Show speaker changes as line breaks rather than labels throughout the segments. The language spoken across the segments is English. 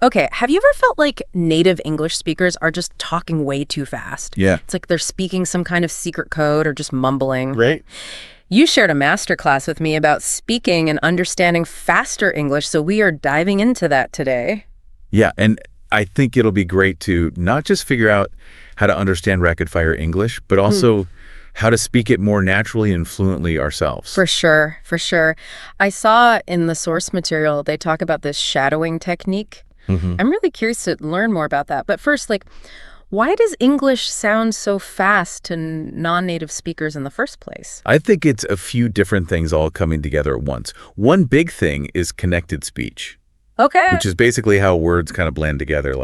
Okay, have you ever felt like native English speakers are just talking way too fast?
Yeah.
It's like they're speaking some kind of secret code or just mumbling.
Right.
You shared a masterclass with me about speaking and understanding faster English, so we are diving into that today.
Yeah, and I think it'll be great to not just figure out how to understand rapid-fire English, but also how to speak it more naturally and fluently ourselves.
For sure, for sure. I saw in the source material, they talk about this shadowing technique. I'm really curious to learn more about that. But first, why does English sound so fast to non-native speakers in the first place?
I think it's a few different things all coming together at once. One big thing is connected speech.
Okay.
Which is basically how words kind of blend together.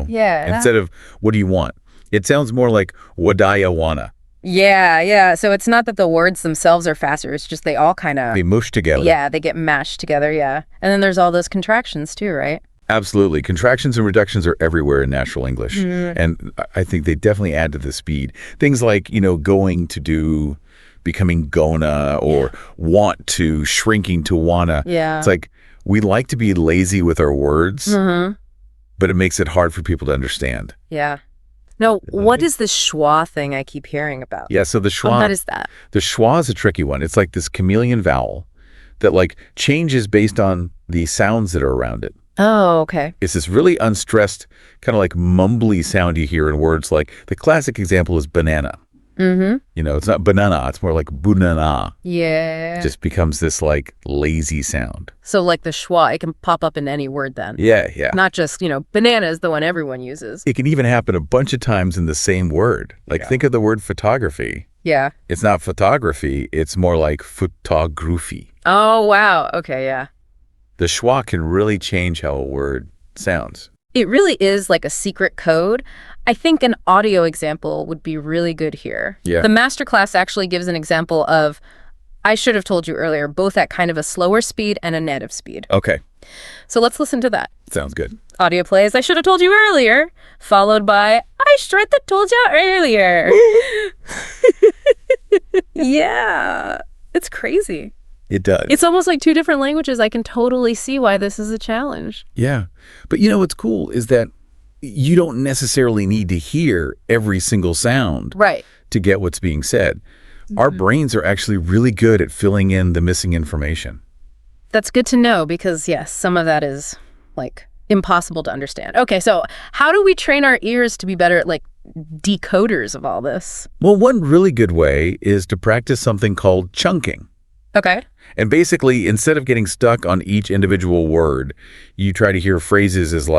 Yeah.
Instead of what do you want? It sounds more like wadaya wanna.
Yeah. So it's not that the words themselves are faster. It's just they all kind of...
They mush together.
Yeah, they get mashed together, yeah. And then there's all those contractions too, right?
Absolutely. Contractions and reductions are everywhere in natural English. And I think they definitely add to the speed. Things like, going to do, becoming gonna, or want to, shrinking to wanna.
Yeah.
It's like we like to be lazy with our words, but it makes it hard for people to understand.
Yeah. No, what is this schwa thing I keep hearing about?
Yeah, so the schwa...
What is that?
The schwa is a tricky one. It's like this chameleon vowel that changes based on the sounds that are around it.
Oh, okay.
It's this really unstressed, kind of mumbly sound you hear in words the classic example is banana. It's not banana, it's more like bunana.
Yeah.
It just becomes this lazy sound.
So the schwa, it can pop up in any word then.
Yeah.
Not just, banana is the one everyone uses.
It can even happen a bunch of times in the same word. Think of the word photography.
Yeah.
It's not photography, it's more like photography.
Oh, wow. Okay, yeah.
The schwa can really change how a word sounds.
It really is like a secret code. I think an audio example would be really good here.
Yeah.
The masterclass actually gives an example of, I should have told you earlier, both at kind of a slower speed and a native speed.
Okay.
So let's listen to that.
Sounds good.
Audio plays, I should have told you earlier, followed by, I should have told you earlier. Yeah. It's crazy.
It does.
It's almost like two different languages. I can totally see why this is a challenge.
Yeah. But what's cool is that you don't necessarily need to hear every single sound to get what's being said. Our brains are actually really good at filling in the missing information.
That's good to know because, yes, some of that is impossible to understand. Okay, so how do we train our ears to be better at decoders of all this?
Well, one really good way is to practice something called chunking.
Okay.
And basically, instead of getting stuck on each individual word, you try to hear phrases as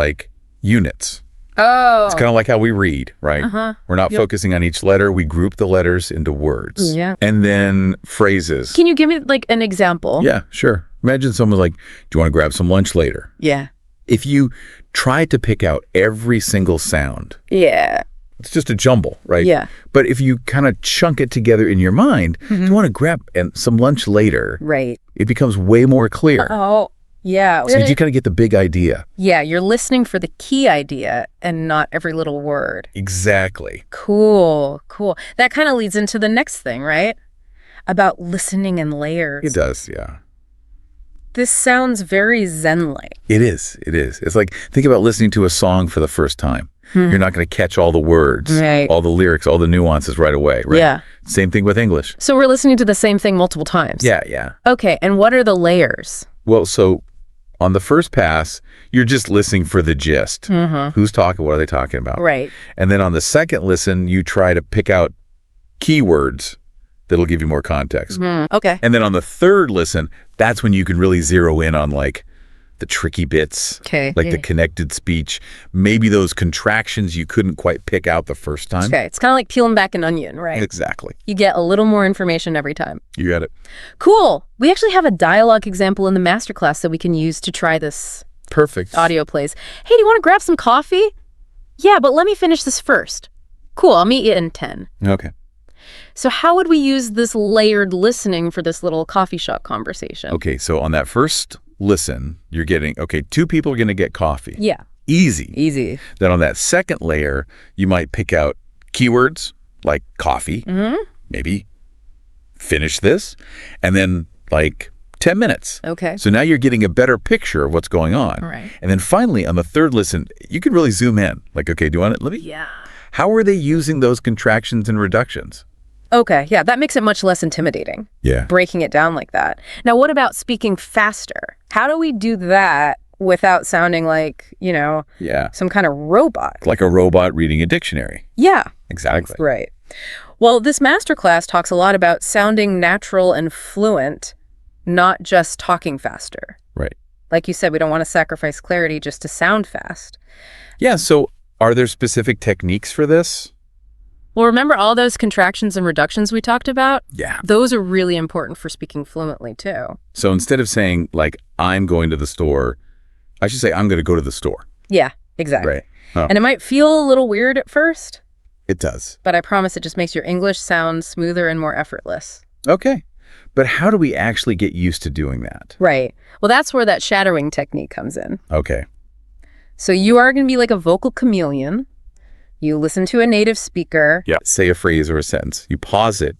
units.
Oh.
It's kind of like how we read, right? We're not focusing on each letter. We group the letters into words.
Yeah.
And then phrases.
Can you give me an example?
Yeah, sure. Imagine someone's like, do you want to grab some lunch later?
Yeah.
If you try to pick out every single sound.
Yeah.
It's just a jumble, right?
Yeah.
But if you kind of chunk it together in your mind, you want to grab some lunch later.
Right.
It becomes way more clear.
Oh, yeah.
So you kind of get the big idea.
Yeah, you're listening for the key idea and not every little word.
Exactly.
Cool. That kind of leads into the next thing, right? About listening in layers.
It does, yeah.
This sounds very Zen-like.
It is. It's think about listening to a song for the first time. You're not going to catch all the words, all the lyrics, all the nuances right away, right?
Yeah.
Same thing with English.
So we're listening to the same thing multiple times.
Yeah.
Okay, and what are the layers?
Well, so on the first pass, you're just listening for the gist. Who's talking? What are they talking about?
Right.
And then on the second listen, you try to pick out keywords that'll give you more context.
Okay.
And then on the third listen, that's when you can really zero in on the tricky bits, the connected speech, maybe those contractions you couldn't quite pick out the first time.
Okay, it's kind of like peeling back an onion, right?
Exactly.
You get a little more information every time.
You got it.
Cool. We actually have a dialogue example in the masterclass that we can use to try this.
Perfect.
Audio plays. Hey, do you want to grab some coffee? Yeah, but let me finish this first. Cool, I'll meet you in 10.
Okay.
So how would we use this layered listening for this little coffee shop conversation?
Okay, so on that first listen, you're getting, two people are going to get coffee.
Yeah.
Easy. Then on that second layer, you might pick out keywords like coffee, maybe finish this, and then 10 minutes.
Okay.
So now you're getting a better picture of what's going on.
Right.
And then finally, on the third listen, you can really zoom in. Like, okay, do you want it?
Yeah.
How are they using those contractions and reductions?
Okay, yeah, that makes it much less intimidating.
Yeah.
Breaking it down like that. Now, what about speaking faster? How do we do that without sounding like, some kind of robot?
Like a robot reading a dictionary.
Yeah.
Exactly.
Right. Well, this masterclass talks a lot about sounding natural and fluent, not just talking faster.
Right.
Like you said, we don't want to sacrifice clarity just to sound fast.
Yeah, so are there specific techniques for this?
Well, remember all those contractions and reductions we talked about?
Yeah.
Those are really important for speaking fluently, too.
So instead of saying, like, I'm going to the store, I should say, I'm going to go to the store.
Yeah, exactly.
Right. Oh.
And it might feel a little weird at first,
It does.
but I promise it just makes your English sound smoother and more effortless.
Okay. But how do we actually get used to doing that?
Right. Well, that's where that shadowing technique comes in.
Okay.
So you are going to be like a vocal chameleon. You listen to a native speaker.
Yeah. Say a phrase or a sentence. You pause it,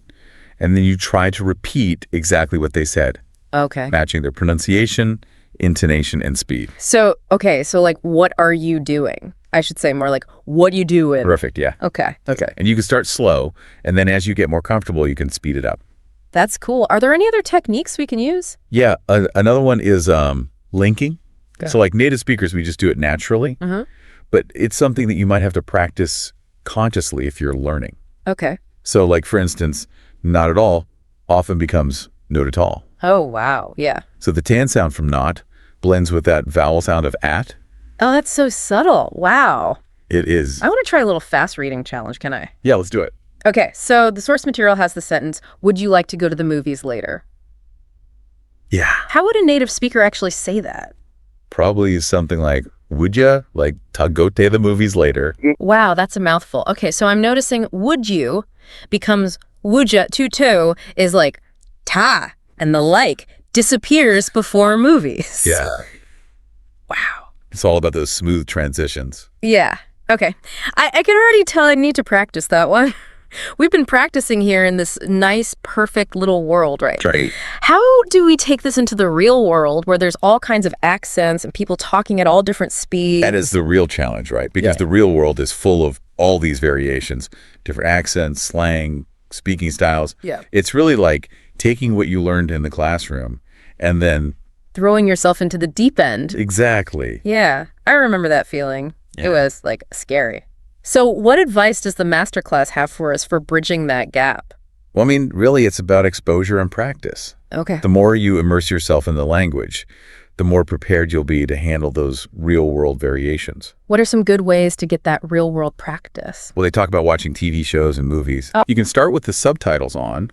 and then you try to repeat exactly what they said,
Okay.
matching their pronunciation, intonation, and speed.
So like, what are you doing? I should say more like, what you doing?
Perfect, yeah.
Okay.
And you can start slow, and then as you get more comfortable, you can speed it up.
That's cool. Are there any other techniques we can use?
Yeah, another one is linking.
Okay.
So like native speakers, we just do it naturally, but it's something that you might have to practice consciously if you're learning.
Okay.
So like, for instance, not at all often becomes not at all.
Oh, wow. Yeah.
So the tan sound from not blends with that vowel sound of at.
Oh, that's so subtle. Wow.
It is.
I want to try a little fast reading challenge. Can I?
Yeah, let's do it.
Okay. So the source material has the sentence, would you like to go to the movies later?
Yeah.
How would a native speaker actually say that?
Probably something like, would ya? Like, go to the movies later.
Wow, that's a mouthful. Okay, so I'm noticing would you becomes would ya, to is like ta, and the like disappears before movies.
Yeah.
Wow.
It's all about those smooth transitions.
Yeah. Okay. I can already tell I need to practice that one. We've been practicing here in this nice, perfect little world, right?
Right.
How do we take this into the real world where there's all kinds of accents and people talking at all different speeds?
That is the real challenge, right? Because the real world is full of all these variations, different accents, slang, speaking styles.
Yeah.
It's really like taking what you learned in the classroom and then...
throwing yourself into the deep end.
Exactly.
Yeah, I remember that feeling.
Yeah.
It was, like, scary. So what advice does the masterclass have for us for bridging that gap?
Well, I mean, really, it's about exposure and practice.
Okay.
The more you immerse yourself in the language, the more prepared you'll be to handle those real-world variations.
What are some good ways to get that real-world practice?
Well, they talk about watching TV shows and movies.
Oh.
You can start with the subtitles on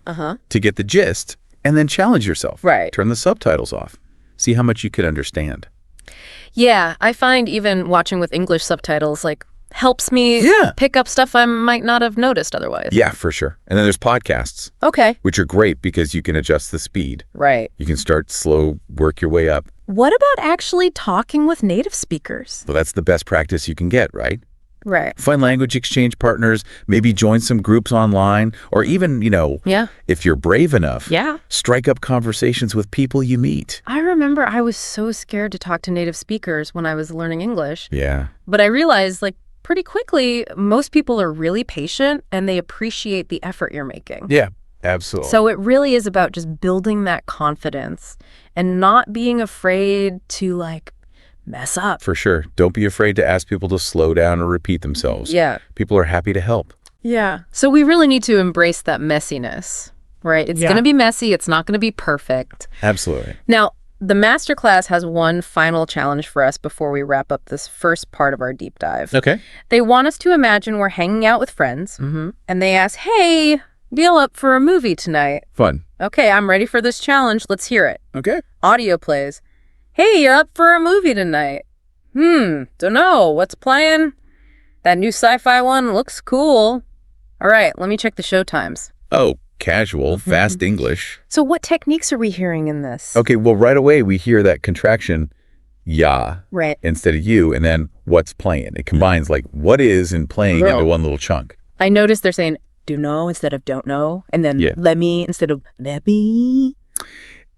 to get the gist, and then challenge yourself.
Right.
Turn the subtitles off. See how much you could understand.
Yeah, I find even watching with English subtitles, like, helps me pick up stuff I might not have noticed otherwise.
Yeah, for sure. And then there's podcasts,
Okay.
which are great because you can adjust the speed.
Right.
You can start slow, work your way up.
What about actually talking with native speakers?
Well, that's the best practice you can get, right?
Right.
Find language exchange partners, maybe join some groups online, or even, if you're brave enough, strike up conversations with people you meet.
I remember I was so scared to talk to native speakers when I was learning English.
Yeah.
But I realized, like, pretty quickly, most people are really patient and they appreciate the effort you're making.
Yeah, absolutely.
So it really is about just building that confidence and not being afraid to, like, mess up.
For sure. Don't be afraid to ask people to slow down or repeat themselves.
Yeah.
People are happy to help.
Yeah. So we really need to embrace that messiness, right? It's going to be messy. It's not going to be perfect.
Absolutely.
Now, the masterclass has one final challenge for us before we wrap up this first part of our deep dive.
Okay.
They want us to imagine we're hanging out with friends, and they ask, hey, deal up for a movie tonight.
Fun.
Okay, I'm ready for this challenge. Let's hear it.
Okay.
Audio plays. Hey, you're up for a movie tonight. Dunno. What's playing? That new sci-fi one looks cool. All right, let me check the show times.
Oh, casual, fast English.
So what techniques are we hearing in this?
Okay, well, right away we hear that contraction, ya,
Right.
instead of you, and then what's playing. It combines like what is and playing into one little chunk.
I noticed they're saying do know instead of don't know, and then
Yeah.
let me instead of let me.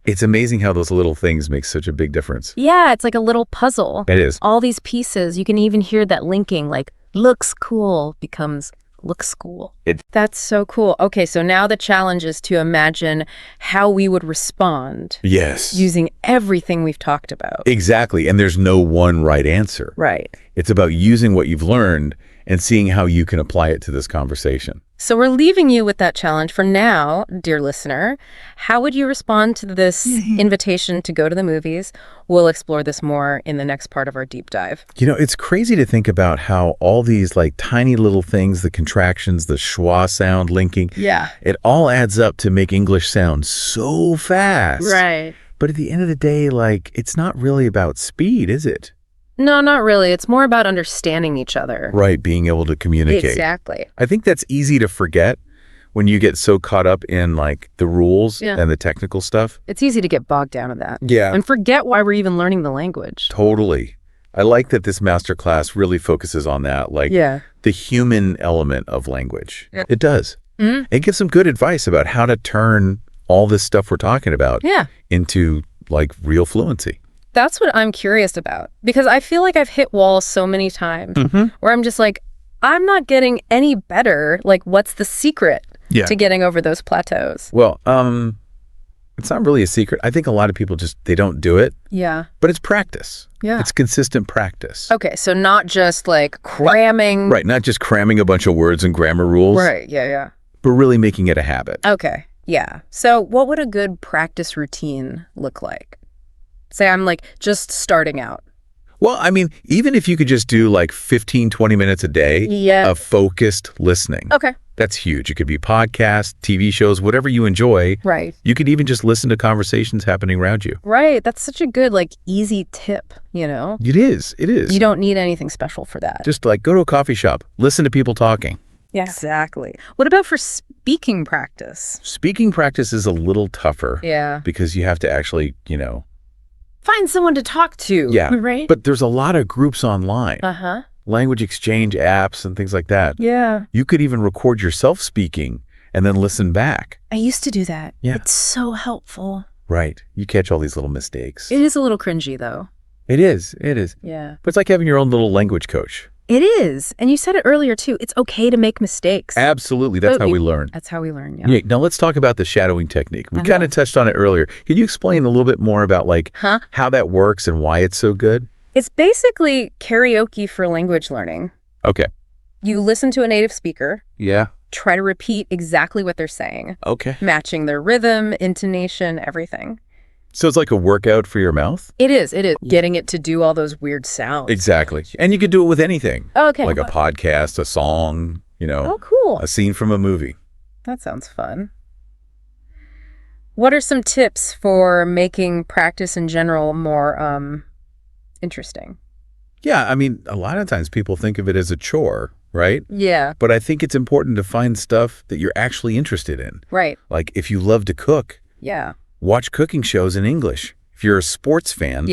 It's amazing how those little things make such a big difference.
Yeah, it's like a little puzzle.
It is.
All these pieces, you can even hear that linking, like looks cool becomes looks cool. That's so cool. Okay, so now the challenge is to imagine how we would respond.
Yes.
Using everything we've talked about.
Exactly. And there's no one right answer.
Right.
It's about using what you've learned and seeing how you can apply it to this conversation.
So we're leaving you with that challenge for now, dear listener. How would you respond to this invitation to go to the movies? We'll explore this more in the next part of our deep dive.
You know, it's crazy to think about how all these like tiny little things, the contractions, the schwa sound linking, it all adds up to make English sound so fast.
Right.
But at the end of the day, like, it's not really about speed, is it?
No, not really. It's more about understanding each other.
Right, being able to communicate.
Exactly.
I think that's easy to forget when you get so caught up in like the rules and the technical stuff.
It's easy to get bogged down in that.
Yeah.
And forget why we're even learning the language.
Totally. I like that this masterclass really focuses on that, like the human element of language. It does. It gives some good advice about how to turn all this stuff we're talking about into like real fluency.
That's what I'm curious about, because I feel like I've hit walls so many times where I'm just like, I'm not getting any better. Like, what's the secret to getting over those plateaus?
Well, it's not really a secret. I think a lot of people they don't do it.
Yeah.
But it's practice.
Yeah.
It's consistent practice.
Okay, so not just like cramming.
Right, not just cramming a bunch of words and grammar rules.
Right, yeah.
But really making it a habit.
Okay, yeah. So what would a good practice routine look like? Say I'm like just starting out.
Well, I mean, even if you could just do like 15, 20 minutes a day of focused listening.
Okay.
That's huge. It could be podcasts, TV shows, whatever you enjoy.
Right.
You could even just listen to conversations happening around you.
Right. That's such a good, like, easy tip, you know?
It is. It is.
You don't need anything special for that.
Just like go to a coffee shop, listen to people talking.
Yeah. Exactly. What about for speaking practice?
Speaking practice is a little tougher.
Yeah.
Because you have to actually,
find someone to talk to.
Yeah.
Right?
But there's a lot of groups online.
Uh-huh.
Language exchange apps and things like that.
Yeah.
You could even record yourself speaking and then listen back.
I used to do that.
Yeah.
It's so helpful.
Right. You catch all these little mistakes.
It is a little cringy, though.
It is. It is.
Yeah.
But it's like having your own little language coach.
It is. And you said it earlier, too. It's okay to make mistakes.
Absolutely. That's how we learn.
That's how we learn,
Yeah. Now let's talk about the shadowing technique. We kind of touched on it earlier. Can you explain a little bit more about how that works and why it's so good?
It's basically karaoke for language learning.
Okay.
You listen to a native speaker.
Yeah.
Try to repeat exactly what they're saying.
Okay.
Matching their rhythm, intonation, everything.
So it's like a workout for your mouth?
It is. It is. Getting it to do all those weird sounds.
Exactly. And you could do it with anything.
Okay.
Like a podcast, a song,
Oh, cool.
a scene from a movie.
That sounds fun. What are some tips for making practice in general more interesting?
Yeah, I mean, a lot of times people think of it as a chore, right?
Yeah.
But I think it's important to find stuff that you're actually interested in.
Right.
Like if you love to cook, watch cooking shows in English. If you're a sports fan,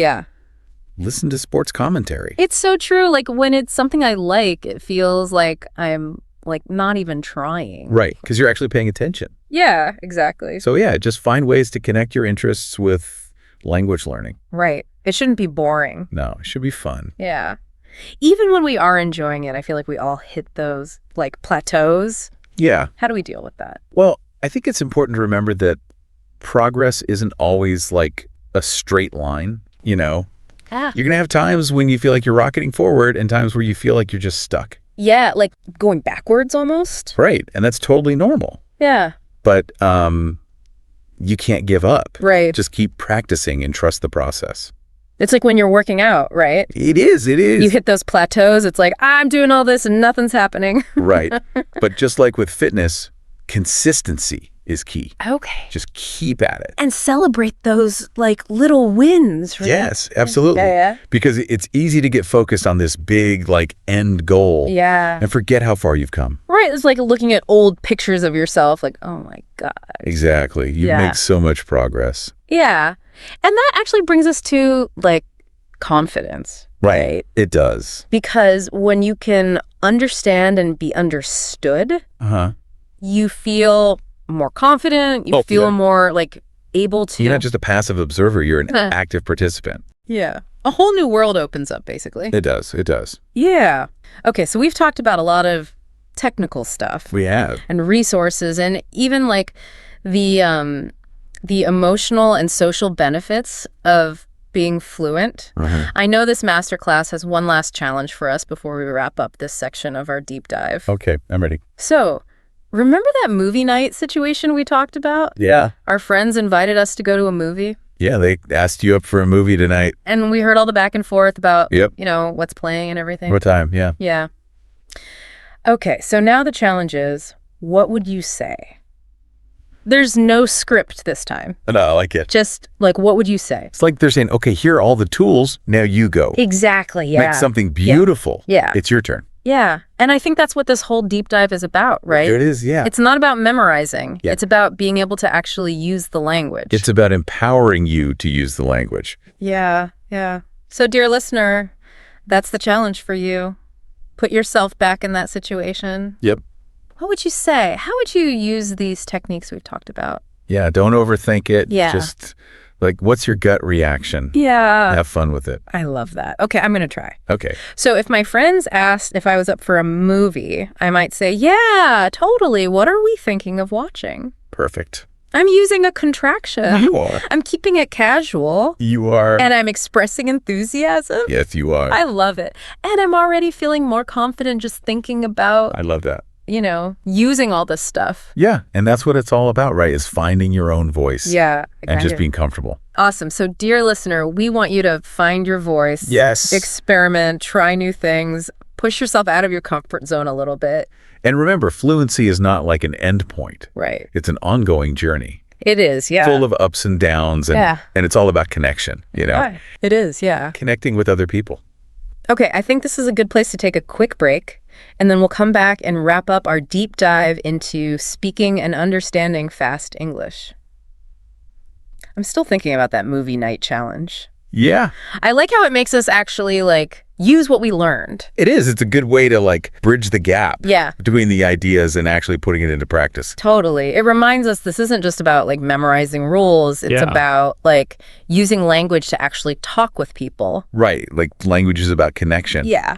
listen to sports commentary.
It's so true. Like when it's something I like, it feels like I'm like not even trying.
Right, because you're actually paying attention.
Yeah, exactly.
So yeah, just find ways to connect your interests with language learning.
Right. It shouldn't be boring.
No, it should be fun.
Yeah. Even when we are enjoying it, I feel like we all hit those like plateaus.
Yeah.
How do we deal with that?
Well, I think it's important to remember that progress isn't always like a straight line, You're going to have times when you feel like you're rocketing forward and times where you feel like you're just stuck.
Yeah, like going backwards almost.
Right. And that's totally normal.
Yeah.
But you can't give up.
Right.
Just keep practicing and trust the process.
It's like when you're working out, right?
It is. It is.
You hit those plateaus. It's like, I'm doing all this and nothing's happening.
Right. But just like with fitness, consistency is key.
Okay.
Just keep at it.
And celebrate those like little wins, right?
Yes, absolutely.
Yeah.
Because it's easy to get focused on this big like end goal.
Yeah.
And forget how far you've come.
Right. It's like looking at old pictures of yourself like, oh my God.
Exactly. You make so much progress.
Yeah. And that actually brings us to like confidence. Right.
It does.
Because when you can understand and be understood, you feel more confident. You feel more like able to...
You're not just a passive observer, you're an active participant.
Yeah. A whole new world opens up, basically.
It does. It does.
Yeah. Okay, so we've talked about a lot of technical stuff.
We have.
And resources, and even like the emotional and social benefits of being fluent. I know this masterclass has one last challenge for us before we wrap up this section of our deep dive.
Okay, I'm ready.
So, remember that movie night situation we talked about?
Yeah.
Our friends invited us to go to a movie.
Yeah, they asked you up for a movie tonight.
And we heard all the back and forth about,
Yep.
you know, what's playing and everything.
What time? Yeah.
Yeah. Okay, so now the challenge is, what would you say? There's no script this time.
No, I like it.
Just, like, what would you say?
It's like they're saying, okay, here are all the tools. Now you go.
Exactly, yeah.
Make something beautiful.
Yeah.
It's your turn.
Yeah, and I think that's what this whole deep dive is about, right?
There it is, yeah.
It's not about memorizing.
Yeah.
It's about being able to actually use the language.
It's about empowering you to use the language.
Yeah, yeah. So, dear listener, that's the challenge for you. Put yourself back in that situation.
Yep.
What would you say? How would you use these techniques we've talked about?
Yeah, don't overthink it.
Yeah.
Just, like, what's your gut reaction?
Yeah.
Have fun with it.
I love that. Okay, I'm going to try.
Okay.
So if my friends asked if I was up for a movie, I might say, yeah, totally. What are we thinking of watching?
Perfect.
I'm using a contraction.
You are.
I'm keeping it casual.
You are.
And I'm expressing enthusiasm.
Yes, you are.
I love it. And I'm already feeling more confident just thinking about,
I love that.
you know, using all this stuff.
Yeah, and that's what it's all about, right? Is finding your own voice.
Yeah.
And just being comfortable.
Awesome. So, dear listener, we want you to find your voice.
Yes.
Experiment, try new things, push yourself out of your comfort zone a little bit.
And remember, fluency is not like an end point.
Right.
It's an ongoing journey.
It is, yeah.
Full of ups and downs, and it's all about connection, you know?
Right. It is, yeah.
Connecting with other people.
Okay, I think this is a good place to take a quick break, and then we'll come back and wrap up our deep dive into speaking and understanding fast English. I'm still thinking about that movie night challenge.
Yeah.
I like how it makes us actually, like, use what we learned.
It is. It's a good way to, like, bridge the gap between the ideas and actually putting it into practice.
Totally. It reminds us this isn't just about, like, memorizing rules. It's about, like, using language to actually talk with people.
Right. Like, language is about connection.
Yeah.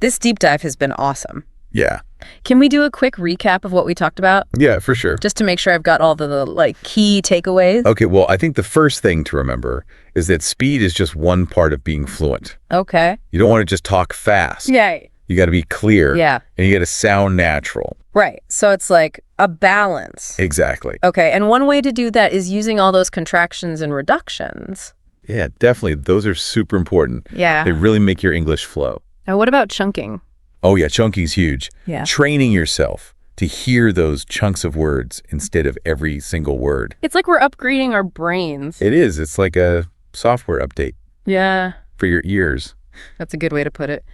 This deep dive has been awesome.
Yeah.
Can we do a quick recap of what we talked about?
Yeah, for sure.
Just to make sure I've got all the like, key takeaways?
Okay, well, I think the first thing to remember is that speed is just one part of being fluent.
Okay.
You don't want to just talk fast.
Yeah.
You got to be clear.
Yeah.
And you got to sound natural.
Right. So it's like a balance.
Exactly.
Okay, and one way to do that is using all those contractions and reductions.
Yeah, definitely. Those are super important.
Yeah.
They really make your English flow.
Now, what about chunking?
Oh, yeah, chunking's huge.
Yeah.
Training yourself to hear those chunks of words instead of every single word.
It's like we're upgrading our brains.
It is. It's like a software update.
Yeah.
For your ears.
That's a good way to put it.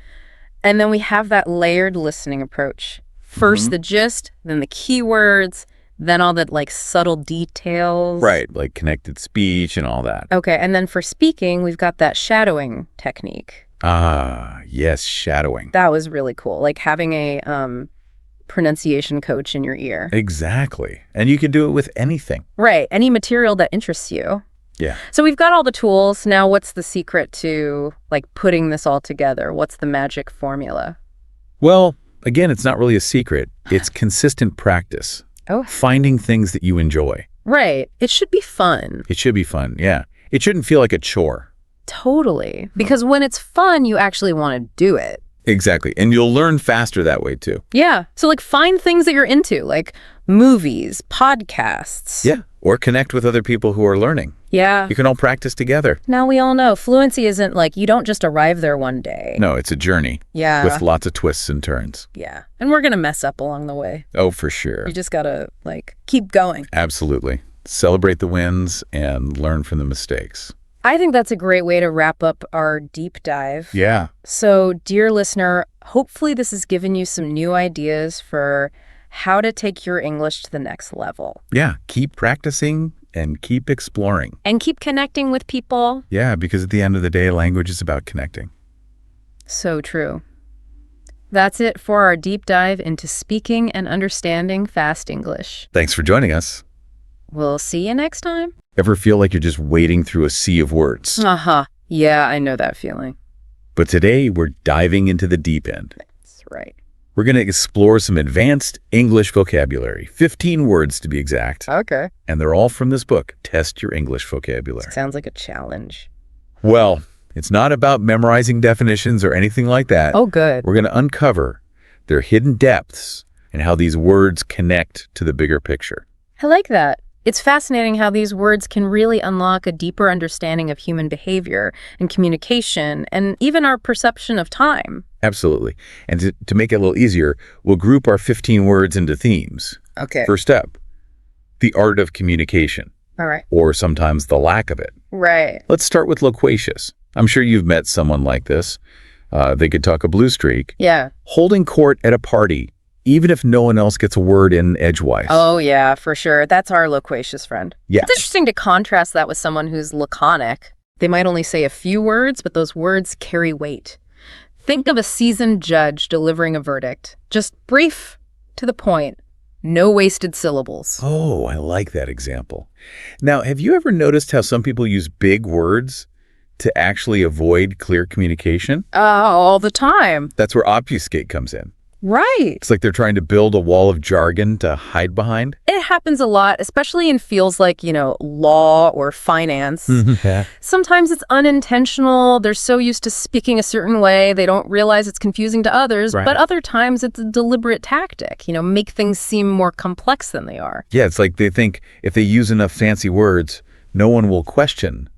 And then we have that layered listening approach. First the gist, then the keywords, then all the like subtle details.
Right, like connected speech and all that.
Okay, and then for speaking, we've got that shadowing technique.
Ah, yes, shadowing.
That was really cool. Like having a pronunciation coach in your ear.
Exactly. And you can do it with anything.
Right, any material that interests you.
Yeah.
So we've got all the tools. Now what's the secret to like putting this all together? What's the magic formula?
Well, again, it's not really a secret. It's consistent practice.
Oh.
Finding things that you enjoy.
Right. It should be fun.
It should be fun, yeah. It shouldn't feel like a chore.
Totally. Because when it's fun, you actually want to do it.
Exactly. And you'll learn faster that way, too.
Yeah. So, like, find things that you're into, like movies, podcasts.
Yeah. Or connect with other people who are learning.
Yeah.
You can all practice together.
Now we all know fluency isn't like you don't just arrive there one day.
No, it's a journey.
Yeah.
With lots of twists and turns.
Yeah. And we're going to mess up along the way.
Oh, for sure.
You just got to, like, keep going.
Absolutely. Celebrate the wins and learn from the mistakes.
I think that's a great way to wrap up our deep dive.
Yeah.
So, dear listener, hopefully this has given you some new ideas for how to take your English to the next level.
Yeah. Keep practicing and keep exploring.
And keep connecting with people.
Yeah, because at the end of the day, language is about connecting.
So true. That's it for our deep dive into speaking and understanding fast English.
Thanks for joining us.
We'll see you next time.
Ever feel like you're just wading through a sea of words?
Uh-huh. Yeah, I know that feeling.
But today, we're diving into the deep end.
That's right.
We're going to explore some advanced English vocabulary, 15 words to be exact.
Okay.
And they're all from this book, Test Your English Vocabulary.
Sounds like a challenge.
Well, it's not about memorizing definitions or anything like that.
Oh, good.
We're going to uncover their hidden depths and how these words connect to the bigger picture.
I like that. It's fascinating how these words can really unlock a deeper understanding of human behavior and communication and even our perception of time.
Absolutely. And to make it a little easier, we'll group our 15 words into themes.
Okay.
First up, the art of communication,
All right.
or sometimes the lack of it.
Right.
Let's start with loquacious. I'm sure you've met someone like this. They could talk a blue streak.
Yeah.
Holding court at a party, even if no one else gets a word in edgewise.
Oh, yeah, for sure. That's our loquacious friend.
Yes.
It's interesting to contrast that with someone who's laconic. They might only say a few words, but those words carry weight. Think of a seasoned judge delivering a verdict. Just brief, to the point, no wasted syllables.
Oh, I like that example. Now, have you ever noticed how some people use big words to actually avoid clear communication?
All the time.
That's where obfuscate comes in.
Right.
It's like they're trying to build a wall of jargon to hide behind.
It happens a lot, especially in fields like, law or finance.
Yeah.
Sometimes it's unintentional. They're so used to speaking a certain way, they don't realize it's confusing to others.
Right.
But other times it's a deliberate tactic, make things seem more complex than they are.
Yeah, it's like they think if they use enough fancy words, no one will question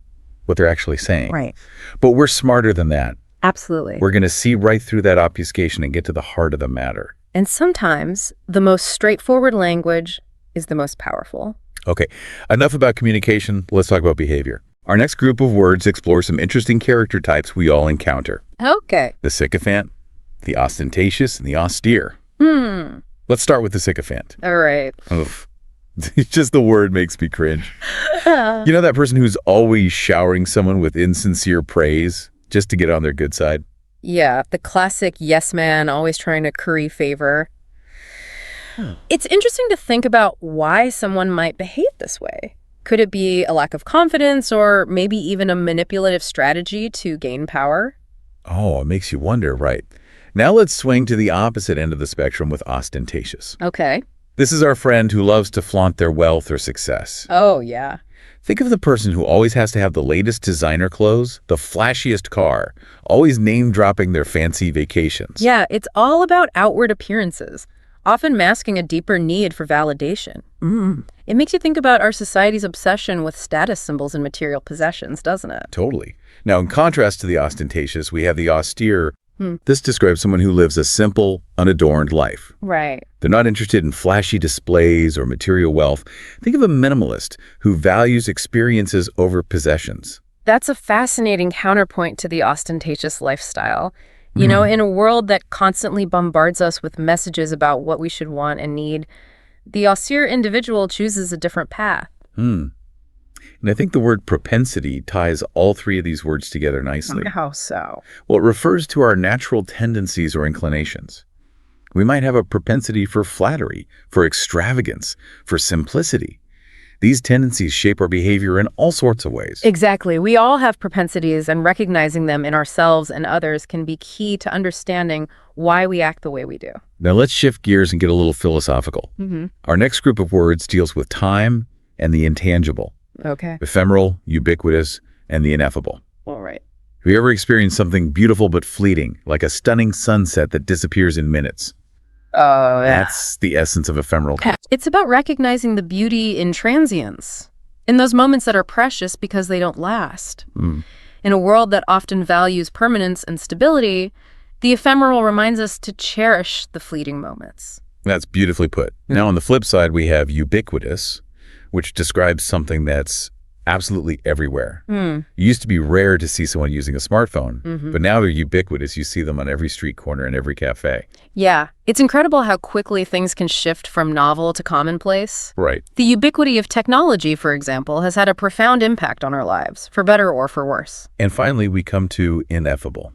what they're actually saying.
Right.
But we're smarter than that.
Absolutely.
We're going to see right through that obfuscation and get to the heart of the matter.
And sometimes the most straightforward language is the most powerful.
Okay, enough about communication. Let's talk about behavior. Our next group of words explores some interesting character types we all encounter.
Okay.
The sycophant, the ostentatious, and the austere. Let's start with the sycophant.
All right.
Oof. Just the word makes me cringe. You know that person who's always showering someone with insincere praise just to get on their good side?
Yeah, the classic yes man, always trying to curry favor. It's interesting to think about why someone might behave this way. Could it be a lack of confidence or maybe even a manipulative strategy to gain power?
Oh, it makes you wonder, right? Now let's swing to the opposite end of the spectrum with ostentatious.
Okay.
This is our friend who loves to flaunt their wealth or success.
Oh, yeah.
Think of the person who always has to have the latest designer clothes, the flashiest car, always name-dropping their fancy vacations.
Yeah, it's all about outward appearances, often masking a deeper need for validation. It makes you think about our society's obsession with status symbols and material possessions, doesn't it?
Totally. Now, in contrast to the ostentatious, we have the austere. This describes someone who lives a simple, unadorned life.
Right.
They're not interested in flashy displays or material wealth. Think of a minimalist who values experiences over possessions.
That's a fascinating counterpoint to the ostentatious lifestyle. In a world that constantly bombards us with messages about what we should want and need, the austere individual chooses a different path.
And I think the word propensity ties all three of these words together nicely.
How so?
Well, it refers to our natural tendencies or inclinations. We might have a propensity for flattery, for extravagance, for simplicity. These tendencies shape our behavior in all sorts of ways.
Exactly. We all have propensities, and recognizing them in ourselves and others can be key to understanding why we act the way we do.
Now let's shift gears and get a little philosophical. Our next group of words deals with time and the intangible.
Okay.
Ephemeral, ubiquitous, and the ineffable.
All right.
Have you ever experienced something beautiful but fleeting, like a stunning sunset that disappears in minutes?
Oh, yeah.
That's the essence of ephemeral.
It's about recognizing the beauty in transience, in those moments that are precious because they don't last. In a world that often values permanence and stability, the ephemeral reminds us to cherish the fleeting moments.
That's beautifully put. Now, on the flip side, we have ubiquitous, which describes something that's absolutely everywhere. It used to be rare to see someone using a smartphone, but now they're ubiquitous. You see them on every street corner and every cafe.
Yeah, it's incredible how quickly things can shift from novel to commonplace.
Right.
The ubiquity of technology, for example, has had a profound impact on our lives, for better or for worse.
And finally, we come to ineffable,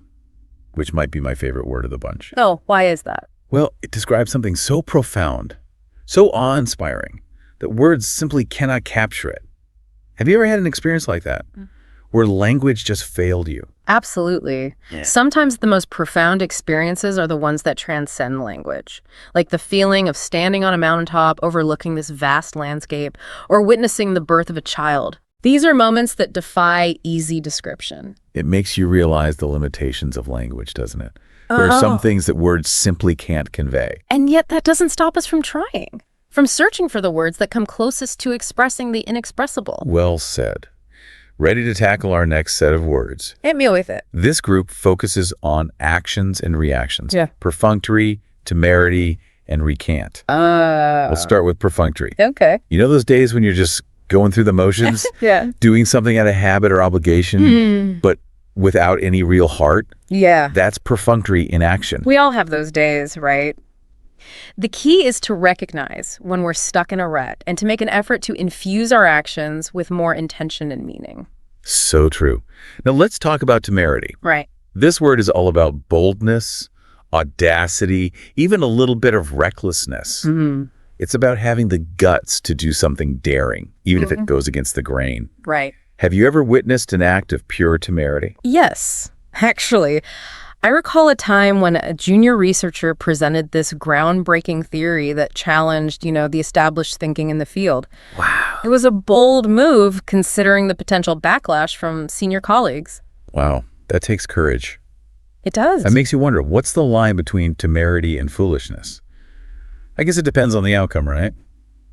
which might be my favorite word of the bunch.
Oh, why is that?
Well, it describes something so profound, so awe-inspiring, that words simply cannot capture it. Have you ever had an experience like that, where language just failed you?
Absolutely.
Yeah.
Sometimes the most profound experiences are the ones that transcend language, like the feeling of standing on a mountaintop overlooking this vast landscape or witnessing the birth of a child. These are moments that defy easy description.
It makes you realize the limitations of language, doesn't it? There are some things that words simply can't convey.
And yet that doesn't stop us from trying, from searching for the words that come closest to expressing the inexpressible.
Well said. Ready to tackle our next set of words.
Hit me with it.
This group focuses on actions and reactions.
Yeah.
Perfunctory, temerity, and recant. We'll start with perfunctory.
Okay.
You know those days when you're just going through the motions?
Yeah.
Doing something out of habit or obligation, but without any real heart?
Yeah.
That's perfunctory in action.
We all have those days, right? The key is to recognize when we're stuck in a rut and to make an effort to infuse our actions with more intention and meaning.
So true. Now let's talk about temerity.
Right.
This word is all about boldness, audacity, even a little bit of recklessness. It's about having the guts to do something daring, even if it goes against the grain.
Right.
Have you ever witnessed an act of pure temerity?
Yes. Actually, I recall a time when a junior researcher presented this groundbreaking theory that challenged, the established thinking in the field.
Wow.
It was a bold move considering the potential backlash from senior colleagues.
Wow, that takes courage.
It does.
That makes you wonder, what's the line between temerity and foolishness? I guess it depends on the outcome, right?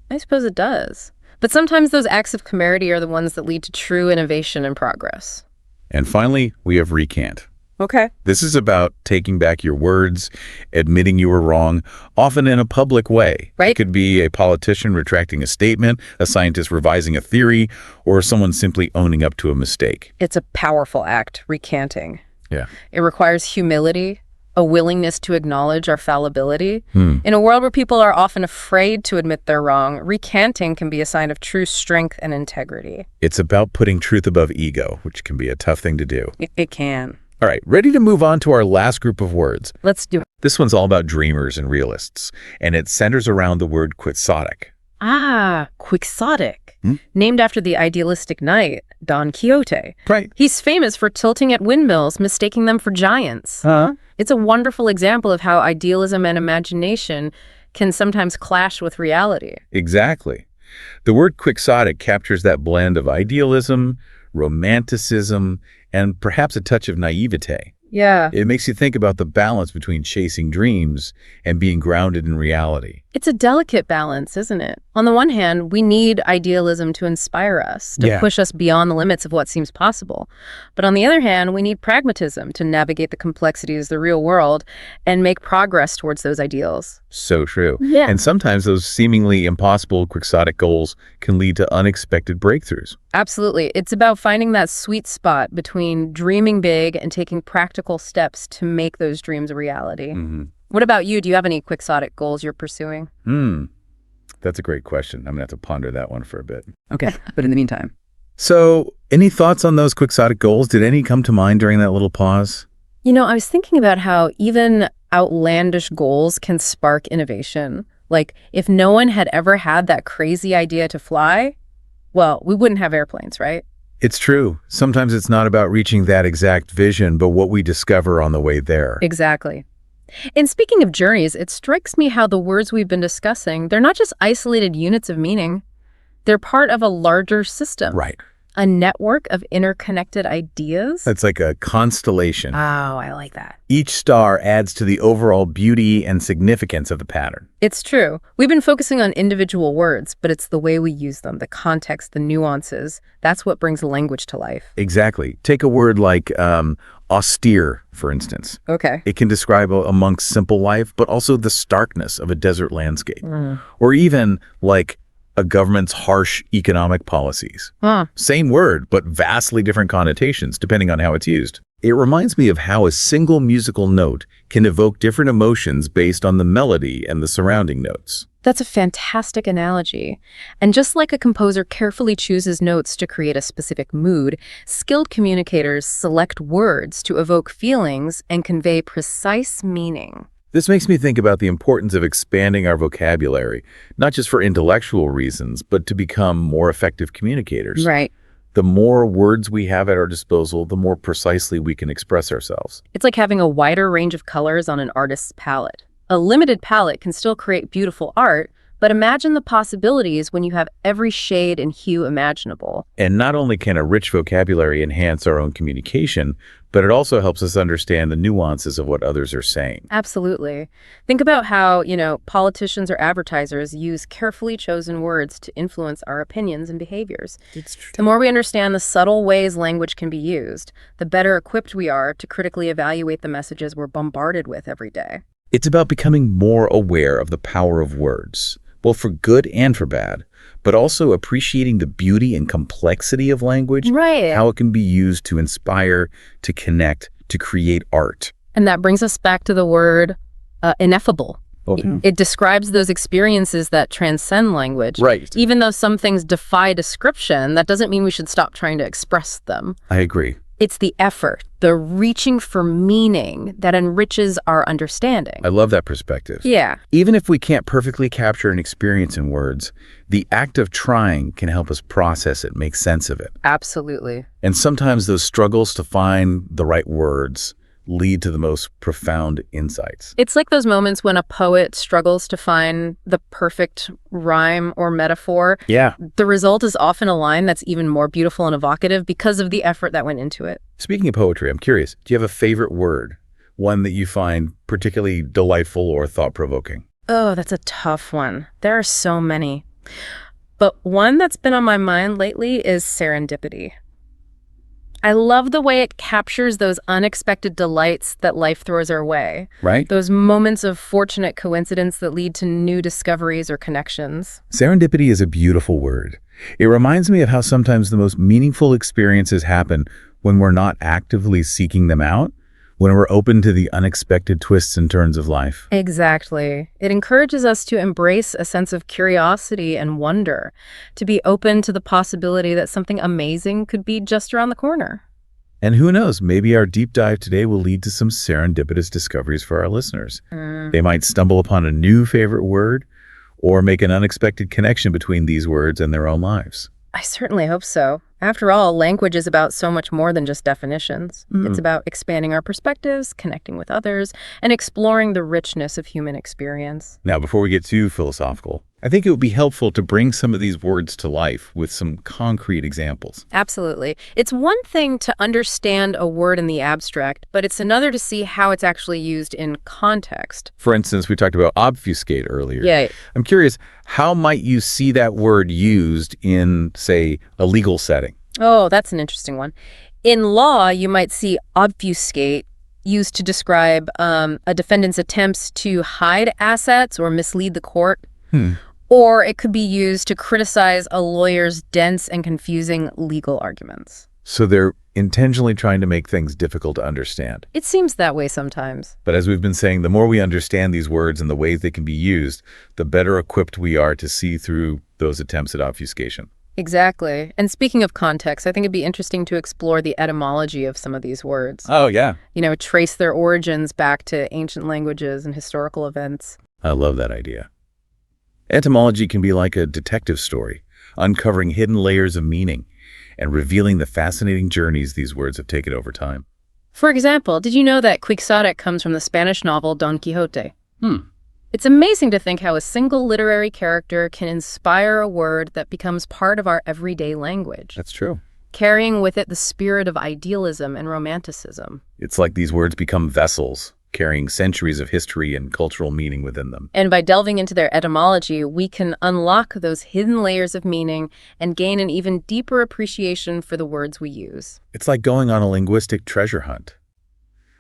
I suppose it does. But sometimes those acts of temerity are the ones that lead to true innovation and progress.
And finally, we have recant.
Okay.
This is about taking back your words, admitting you were wrong, often in a public way.
Right.
It could be a politician retracting a statement, a scientist revising a theory, or someone simply owning up to a mistake.
It's a powerful act, recanting.
Yeah.
It requires humility, a willingness to acknowledge our fallibility. In a world where people are often afraid to admit they're wrong, recanting can be a sign of true strength and integrity.
It's about putting truth above ego, which can be a tough thing to do.
It can.
All right, ready to move on to our last group of words.
Let's do it.
This one's all about dreamers and realists, and it centers around the word quixotic.
Quixotic. Named after the idealistic knight, Don Quixote.
Right.
He's famous for tilting at windmills, mistaking them for giants. It's a wonderful example of how idealism and imagination can sometimes clash with reality.
Exactly. The word quixotic captures that blend of idealism, romanticism, and perhaps a touch of naivete.
Yeah.
It makes you think about the balance between chasing dreams and being grounded in reality.
It's a delicate balance, isn't it? On the one hand, we need idealism to inspire us, to push us beyond the limits of what seems possible. But on the other hand, we need pragmatism to navigate the complexities of the real world and make progress towards those ideals.
So true.
Yeah.
And sometimes those seemingly impossible quixotic goals can lead to unexpected breakthroughs.
Absolutely. It's about finding that sweet spot between dreaming big and taking practical steps to make those dreams a reality. What about you? Do you have any quixotic goals you're pursuing?
That's a great question. I'm going to have to ponder that one for a bit.
Okay, but in the meantime.
So, any thoughts on those quixotic goals? Did any come to mind during that little pause?
I was thinking about how even outlandish goals can spark innovation. Like, if no one had ever had that crazy idea to fly, well, we wouldn't have airplanes, right?
It's true. Sometimes it's not about reaching that exact vision, but what we discover on the way there.
Exactly. And speaking of journeys, it strikes me how the words we've been discussing, they're not just isolated units of meaning. They're part of a larger system.
Right.
A network of interconnected ideas.
It's like a constellation.
Oh, I like that.
Each star adds to the overall beauty and significance of the pattern.
It's true. We've been focusing on individual words, but it's the way we use them, the context, the nuances. That's what brings language to life.
Exactly. Take a word like austere, for instance.
Okay.
It can describe a monk's simple life, but also the starkness of a desert landscape. Or even like a government's harsh economic policies. Same word, but vastly different connotations depending on how it's used. It reminds me of how a single musical note can evoke different emotions based on the melody and the surrounding notes.
That's a fantastic analogy. And just like a composer carefully chooses notes to create a specific mood, skilled communicators select words to evoke feelings and convey precise meaning.
This makes me think about the importance of expanding our vocabulary, not just for intellectual reasons, but to become more effective communicators.
Right.
The more words we have at our disposal, the more precisely we can express ourselves.
It's like having a wider range of colors on an artist's palette. A limited palette can still create beautiful art, but imagine the possibilities when you have every shade and hue imaginable.
And not only can a rich vocabulary enhance our own communication, but it also helps us understand the nuances of what others are saying.
Absolutely. Think about how, politicians or advertisers use carefully chosen words to influence our opinions and behaviors.
It's true.
The more we understand the subtle ways language can be used, the better equipped we are to critically evaluate the messages we're bombarded with every day.
It's about becoming more aware of the power of words, both for good and for bad, but also appreciating the beauty and complexity of language,
Right.
how it can be used to inspire, to connect, to create art.
And that brings us back to the word ineffable.
Okay.
It describes those experiences that transcend language.
Right.
Even though some things defy description, that doesn't mean we should stop trying to express them.
I agree.
It's the effort, the reaching for meaning that enriches our understanding.
I love that perspective.
Yeah.
Even if we can't perfectly capture an experience in words, the act of trying can help us process it, make sense of it.
Absolutely.
And sometimes those struggles to find the right words lead to the most profound insights.
It's like those moments when a poet struggles to find the perfect rhyme or metaphor.
Yeah.
The result is often a line that's even more beautiful and evocative because of the effort that went into it.
Speaking of poetry, I'm curious, do you have a favorite word? One that you find particularly delightful or thought-provoking?
Oh, that's a tough one. There are so many. But one that's been on my mind lately is serendipity. I love the way it captures those unexpected delights that life throws our way.
Right?
Those moments of fortunate coincidence that lead to new discoveries or connections.
Serendipity is a beautiful word. It reminds me of how sometimes the most meaningful experiences happen when we're not actively seeking them out, when we're open to the unexpected twists and turns of life.
Exactly. It encourages us to embrace a sense of curiosity and wonder, to be open to the possibility that something amazing could be just around the corner.
And who knows, maybe our deep dive today will lead to some serendipitous discoveries for our listeners. They might stumble upon a new favorite word or make an unexpected connection between these words and their own lives.
I certainly hope so. After all, language is about so much more than just definitions. It's about expanding our perspectives, connecting with others, and exploring the richness of human experience.
Now, before we get too philosophical, I think it would be helpful to bring some of these words to life with some concrete examples.
Absolutely. It's one thing to understand a word in the abstract, but it's another to see how it's actually used in context.
For instance, we talked about obfuscate earlier.
Yeah.
I'm curious, how might you see that word used in, say, a legal setting?
Oh, that's an interesting one. In law, you might see obfuscate used to describe a defendant's attempts to hide assets or mislead the court. Or it could be used to criticize a lawyer's dense and confusing legal arguments.
So they're intentionally trying to make things difficult to understand.
It seems that way sometimes.
But as we've been saying, the more we understand these words and the ways they can be used, the better equipped we are to see through those attempts at obfuscation.
Exactly. And speaking of context, I think it'd be interesting to explore the etymology of some of these words.
Oh, yeah.
Trace their origins back to ancient languages and historical events.
I love that idea. Etymology can be like a detective story, uncovering hidden layers of meaning and revealing the fascinating journeys these words have taken over time.
For example, did you know that quixotic comes from the Spanish novel Don Quixote? It's amazing to think how a single literary character can inspire a word that becomes part of our everyday language,
That's true.
carrying with it the spirit of idealism and romanticism.
It's like these words become vessels, carrying centuries of history and cultural meaning within them.
And by delving into their etymology, we can unlock those hidden layers of meaning and gain an even deeper appreciation for the words we use.
It's like going on a linguistic treasure hunt.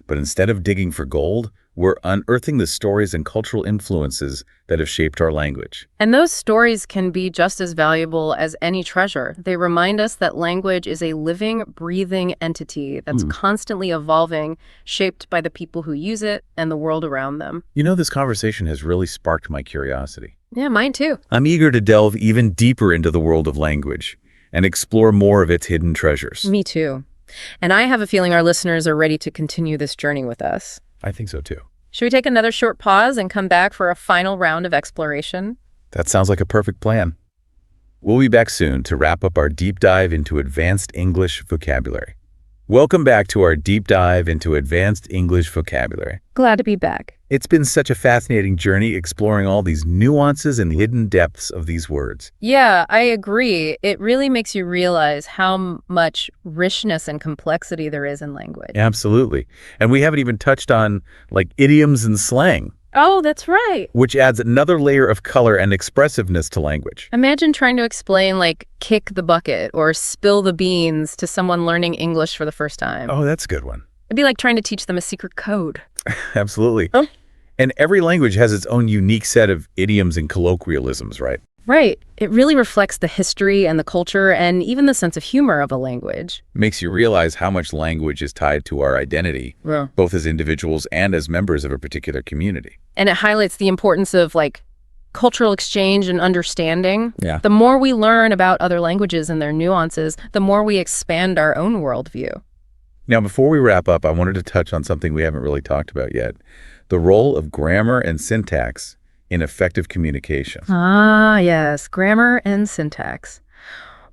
But instead of digging for gold, we're unearthing the stories and cultural influences that have shaped our language.
And those stories can be just as valuable as any treasure. They remind us that language is a living, breathing entity that's constantly evolving, shaped by the people who use it and the world around them.
This conversation has really sparked my curiosity.
Yeah, mine too.
I'm eager to delve even deeper into the world of language and explore more of its hidden treasures.
Me too. And I have a feeling our listeners are ready to continue this journey with us.
I think so too.
Should we take another short pause and come back for a final round of exploration?
That sounds like a perfect plan. We'll be back soon to wrap up our deep dive into advanced English vocabulary. Welcome back to our deep dive into advanced English vocabulary.
Glad to be back.
It's been such a fascinating journey exploring all these nuances and hidden depths of these words.
Yeah, I agree. It really makes you realize how much richness and complexity there is in language.
Absolutely. And we haven't even touched on idioms and slang,
Oh, that's right.
which adds another layer of color and expressiveness to language.
Imagine trying to explain kick the bucket or spill the beans to someone learning English for the first time.
Oh, that's a good one.
It'd be like trying to teach them a secret code.
Absolutely.
Oh.
And every language has its own unique set of idioms and colloquialisms, right?
Right. It really reflects the history and the culture and even the sense of humor of a language.
Makes you realize how much language is tied to our identity,
Yeah.
both as individuals and as members of a particular community.
And it highlights the importance of cultural exchange and understanding.
Yeah.
The more we learn about other languages and their nuances, the more we expand our own worldview.
Now, before we wrap up, I wanted to touch on something we haven't really talked about yet, the role of grammar and syntax in effective communication.
Ah, yes, grammar and syntax.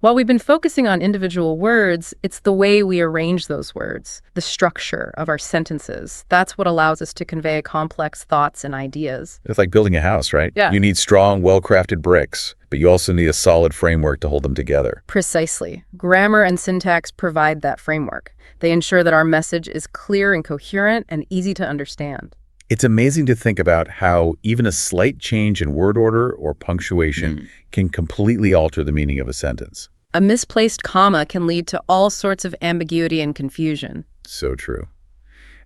While we've been focusing on individual words, it's the way we arrange those words, the structure of our sentences. That's what allows us to convey complex thoughts and ideas.
It's like building a house, right?
Yeah.
You need strong, well-crafted bricks, but you also need a solid framework to hold them together.
Precisely. Grammar and syntax provide that framework. They ensure that our message is clear and coherent and easy to understand.
It's amazing to think about how even a slight change in word order or punctuation can completely alter the meaning of a sentence.
A misplaced comma can lead to all sorts of ambiguity and confusion.
So true.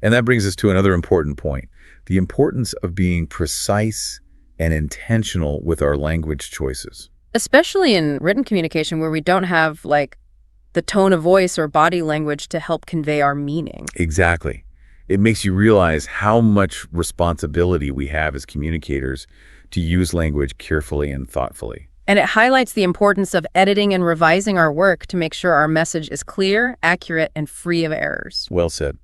And that brings us to another important point, the importance of being precise and intentional with our language choices.
Especially in written communication where we don't have the tone of voice or body language to help convey our meaning.
Exactly. It makes you realize how much responsibility we have as communicators to use language carefully and thoughtfully.
And it highlights the importance of editing and revising our work to make sure our message is clear, accurate, and free of errors.
Well said.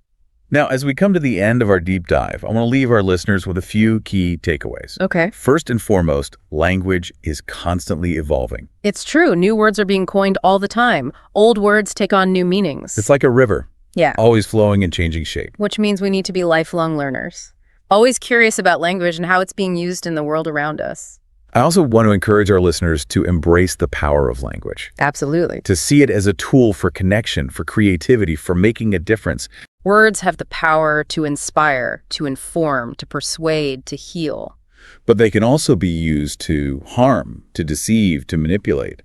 Now, as we come to the end of our deep dive, I want to leave our listeners with a few key takeaways.
Okay.
First and foremost, language is constantly evolving.
It's true. New words are being coined all the time. Old words take on new meanings.
It's like a river,
Yeah.
always flowing and changing shape.
Which means we need to be lifelong learners. Always curious about language and how it's being used in the world around us.
I also want to encourage our listeners to embrace the power of language,
Absolutely.
to see it as a tool for connection, for creativity, for making a difference.
Words have the power to inspire, to inform, to persuade, to heal.
But they can also be used to harm, to deceive, to manipulate.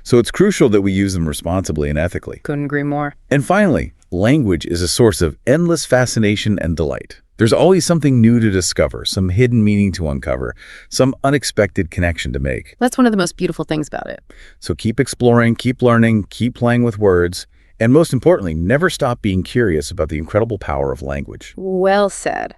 So it's crucial that we use them responsibly and ethically.
Couldn't agree more.
And finally, language is a source of endless fascination and delight. There's always something new to discover, some hidden meaning to uncover, some unexpected connection to make.
That's one of the most beautiful things about it.
So keep exploring, keep learning, keep playing with words, and most importantly, never stop being curious about the incredible power of language.
Well said.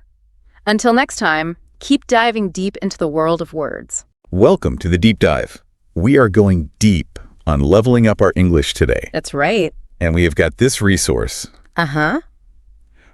Until next time, keep diving deep into the world of words.
Welcome to the Deep Dive. We are going deep on leveling up our English today.
That's right.
And we have got this resource,
Uh-huh.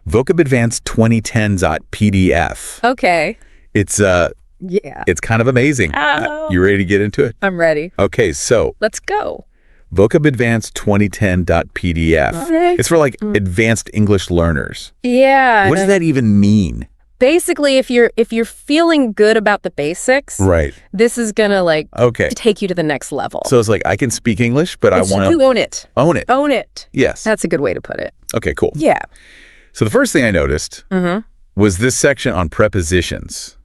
Vocab Advanced 2010.pdf.
Okay.
It's
Yeah.
it's kind of amazing.
Oh.
You ready to get into it?
I'm ready.
Okay, so
Let's go.
Vocab Advanced 2010.pdf.
Okay.
It's for advanced English learners.
Yeah.
What does that even mean?
Basically, if you're feeling good about the basics,
Right.
this is gonna
Okay.
take you to the next level.
So it's I can speak English, but I want
You
to
own it.
own it.
Own it.
Yes.
That's a good way to put it.
Okay, cool.
Yeah.
So the first thing I noticed
Mm-hmm.
was this section on prepositions.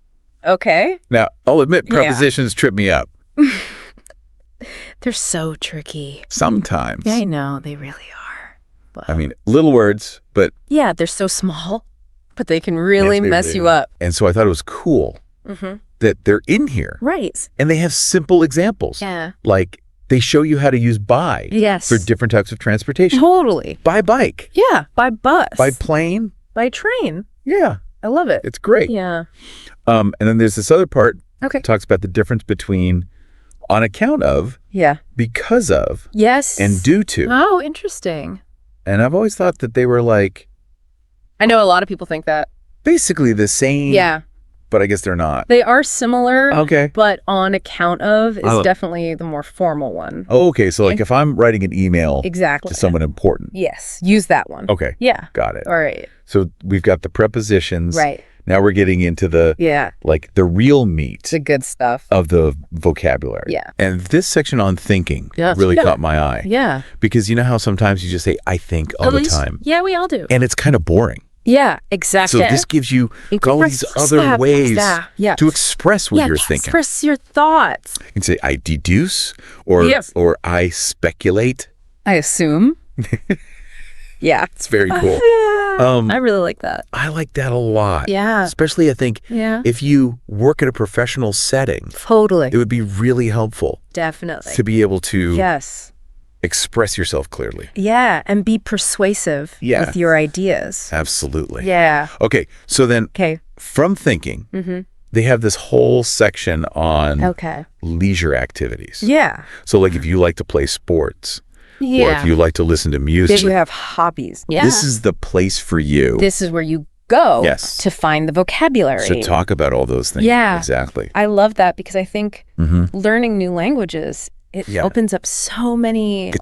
Okay.
Now, I'll admit
Yeah.
prepositions trip me up
They're so tricky.
sometimes.
I know, they really are. But,
I mean, little words, but
yeah, they're so small, but they can really
Yes, they
mess
really
you
do.
up.
And so I thought it was cool
Mm-hmm.
that they're in here
Right.
and they have simple examples.
Yeah.
Like they show you how to use by
Yes.
for different types of transportation.
Totally.
By bike,
Yeah. By bus.
by plane.
By train.
Yeah,
I love it.
it's great.
Yeah.
And then there's this other part
Okay.
that talks about the difference between on account of,
Yeah.
because of,
Yes.
and due to.
Oh, interesting.
And I've always thought that they were
I know a lot of people think that.
basically the same.
Yeah.
But I guess they're not.
They are similar.
Okay.
But on account of is definitely the more formal one.
Oh, okay. So like if I'm writing an email
Exactly.
to someone important.
Yes. Use that one.
Okay.
Yeah.
Got it.
All right.
So we've got the prepositions.
Right.
Now we're getting into the like the real meat.
The good stuff.
Of the vocabulary.
Yeah.
And this section on thinking really caught my eye.
Yeah.
Because you know how sometimes you just say, I think all the time.
Yeah, we all do.
And it's kind of boring.
Yeah, exactly.
So this gives you all these other ways to express what you're thinking.
Express your thoughts.
You can say, I deduce, or I speculate.
I assume. Yeah.
It's very cool.
I really like that.
I like that a lot.
Yeah.
Especially, I think, if you work in a professional setting.
Totally.
It would be really helpful.
Definitely.
To be able to express yourself clearly.
Yeah, and be persuasive with your ideas.
Absolutely.
Yeah.
Okay, so then from thinking, they have this whole section on leisure activities.
Yeah.
So like if you like to play sports, or if you like to listen to music.
If you have hobbies. Yeah.
This is the place for you.
This is where you go to find the vocabulary.
To talk about all those things.
Yeah.
Exactly.
I love that because I think learning new languages, it opens up so many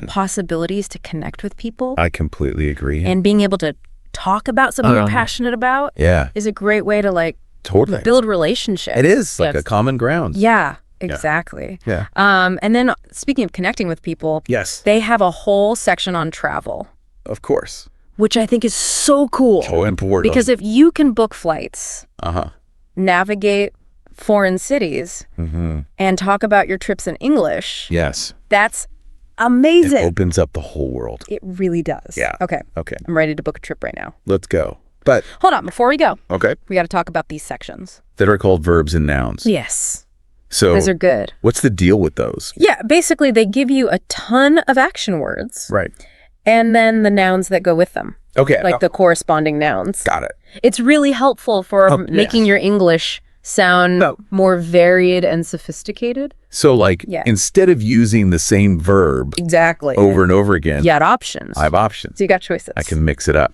possibilities to connect with people.
I completely agree.
And being able to talk about something you're passionate about is a great way to like build relationships.
It is like a common ground.
Yeah, exactly.
Yeah.
And then speaking of connecting with people, they have a whole section on travel.
Of course.
Which I think is so cool.
So important.
Because if you can book flights, navigate foreign cities, and talk about your trips in English, that's amazing.
It opens up the whole world.
It really does.
Yeah.
Okay. I'm ready to book a trip right now.
Let's go. But
hold on, before we go.
Okay.
We got to talk about these sections.
That are called verbs and nouns.
Yes.
So
those are good.
What's the deal with those?
Yeah, basically they give you a ton of action words.
Right.
And then the nouns that go with them.
Okay.
Like the corresponding nouns.
Got it.
It's really helpful for making your English sound more varied and sophisticated.
So like instead of using the same verb over and over again,
you had options.
I have options.
So you got choices.
I can mix it up.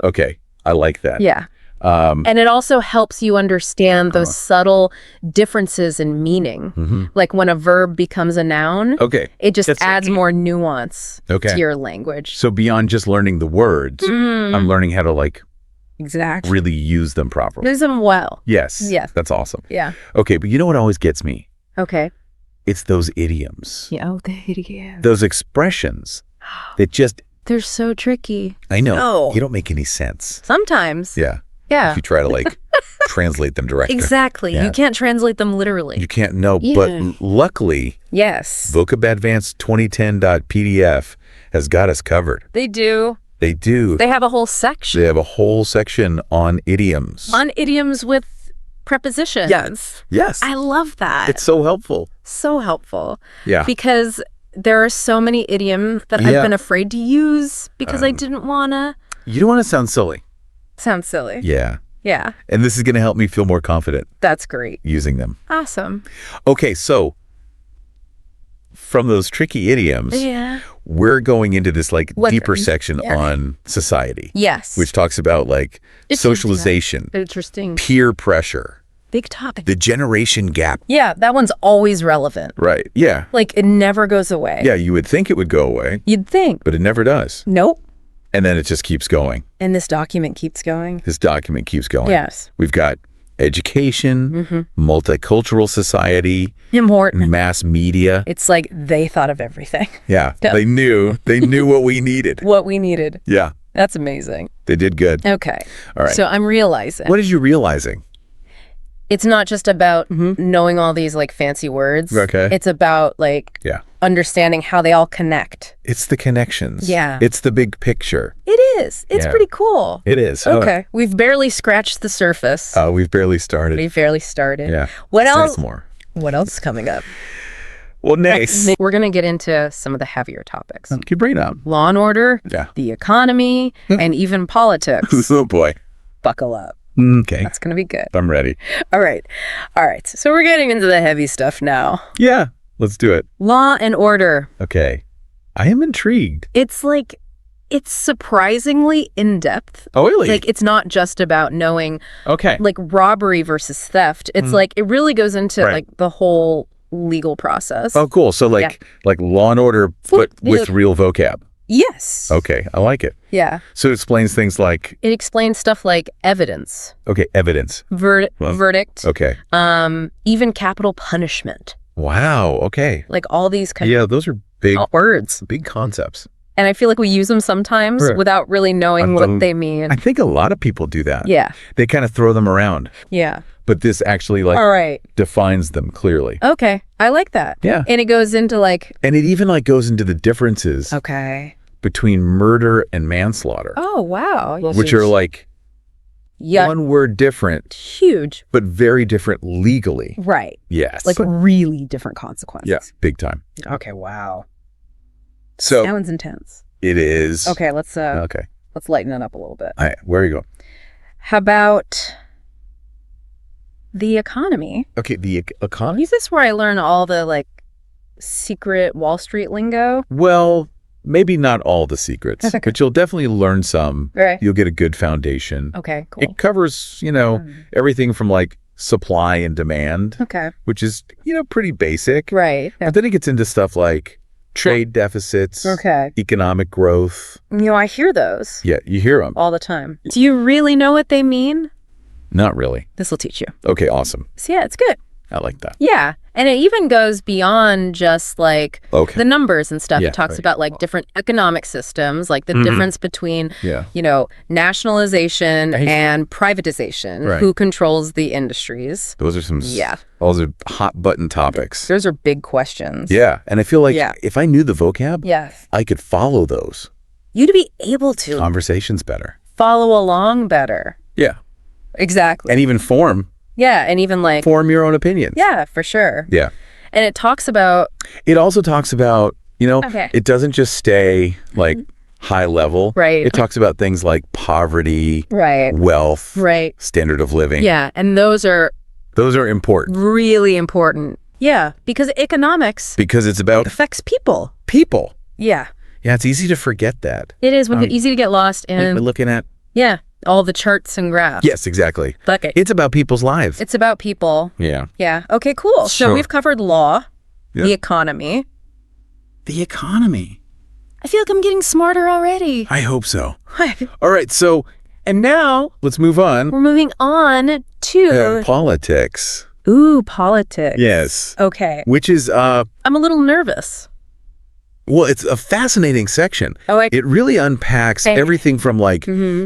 Okay. I like that.
Yeah. And it also helps you understand those subtle differences in meaning. Like when a verb becomes a noun, it just adds more nuance to your language.
So beyond just learning the words, I'm learning how to like really use them properly.
Use them well.
Yes. That's awesome.
Yeah.
Okay, but you know what always gets me?
Okay.
It's those idioms.
Yeah, the idioms.
Those expressions that just...
They're so tricky.
I know. You don't make any sense.
Sometimes.
Yeah.
Yeah.
If you try to like translate them directly.
Exactly. You can't translate them literally.
You can't know. But luckily, Vocab Advanced 2010.pdf has got us covered.
They do.
They do.
They have a whole section.
They have a whole section on idioms.
On idioms with prepositions.
Yes.
I love that.
It's so helpful.
So helpful.
Yeah.
Because there are so many idioms that I've been afraid to use because I didn't want to.
You don't want to sound silly.
Sounds silly.
Yeah.
Yeah.
And this is going to help me feel more confident.
That's great.
Using them.
Awesome.
Okay, so from those tricky idioms, we're going into this like deeper section on society.
Yes.
Which talks about like socialization.
Interesting.
Peer pressure.
Big topic.
The generation gap.
Yeah, that one's always relevant.
Right. Yeah.
Like it never goes away.
Yeah, you would think it would go away.
You'd think.
But it never does.
Nope.
And then it just keeps going.
And this document keeps going.
This document keeps going.
Yes.
We've got education, multicultural society,
important,
mass media.
It's like they thought of everything.
Yeah. They knew what we needed.
What we needed.
Yeah.
That's amazing.
They did good.
Okay.
All right.
So I'm realizing.
What are you realizing?
It's not just about knowing all these like fancy words.
Okay.
It's about like understanding how they all connect.
It's the connections.
Yeah.
It's the big picture.
It is. It's pretty cool.
It is.
Okay. We've barely scratched the surface.
We've barely started.
Yeah.
What else? More.
What else is coming up?
Well, next.
We're going to get into some of the heavier topics.
Keep bringing it up.
Law and order, the economy, and even politics.
Oh, boy.
Buckle up.
Okay.
That's going to be good.
I'm ready.
All right. So we're getting into the heavy stuff now.
Yeah. Let's do it.
Law and order.
Okay. I am intrigued.
It's like, It's surprisingly in-depth.
Oh, really?
Like, it's not just about knowing,
Okay.
like, robbery versus theft. It's like, it really goes into, like, the whole legal process.
Oh, cool. So like Law and Order, but with real vocab.
Yes.
Okay, I like it.
Yeah.
So it explains things like,
It explains stuff like evidence,
okay, evidence.
verdict,
Okay.
even capital punishment.
Wow. Okay.
Like, all these kind
Yeah, those are big
of words.
big concepts.
And I feel like we use them sometimes without really knowing what they mean.
I think a lot of people do that.
Yeah.
They kind of throw them around.
Yeah.
But this actually
All right.
defines them clearly.
Okay. I like that.
Yeah.
And it goes into like...
And it even goes into the differences
Okay.
between murder and manslaughter.
Oh, wow.
Which are like one word different.
Huge.
But very different legally.
Right.
Yes.
Like really different consequences.
Yeah, big time.
Okay, wow.
So
Sounds intense.
it is.
Okay, let's
Okay.
let's lighten it up a little bit.
All right, where are you going?
How about the economy?
Okay, the economy?
Is this where I learn all the like secret Wall Street lingo?
Well, maybe not all the secrets,
Okay.
but you'll definitely learn some.
Right.
You'll get a good foundation.
Okay, cool.
It covers, everything from like supply and demand,
Okay.
which is, pretty basic.
Right.
But then it gets into stuff like trade deficits,
Okay.
economic growth.
I hear those
Yeah, you hear them.
all the time. Do you really know what they mean?
Not really.
This will teach you.
Okay, awesome.
So yeah, it's good.
I like that.
Yeah. And it even goes beyond just like
Okay.
the numbers and stuff.
Yeah,
It talks
right.
about like different economic systems, like the difference between,
Yeah.
nationalization and privatization,
Right.
who controls the industries.
Those are some those are hot button topics.
Those are big questions.
Yeah, and I feel like
Yeah.
if I knew the vocab,
Yes.
I could follow those
You'd be able to
conversations better.
follow along better.
Yeah.
Exactly.
And even form
Yeah. And even like,
your own opinions.
yeah, for sure.
Yeah.
And it talks about,
It also talks about,
Okay.
it doesn't just stay like high level.
Right.
It talks about things like poverty,
right.
wealth,
Right.
standard of living.
Yeah. And those are
Those are important
really important. Yeah. Because economics
because it's about
affects people.
people.
Yeah.
Yeah, it's easy to forget that.
It is easy to get lost in,
We're looking at,
all the charts and graphs.
yes, exactly.
Fuck it.
It's about people's lives.
It's about people.
Yeah.
Yeah. Okay, cool. So
Sure.
we've covered law,
Yeah.
the economy.
The economy.
I feel like I'm getting smarter already.
I hope so. All right, so, and now let's move on
We're moving on to,
politics.
politics.
Yes.
Okay.
Which is,
I'm a little nervous.
well, it's a fascinating section.
Oh,
It really unpacks
Okay.
everything from like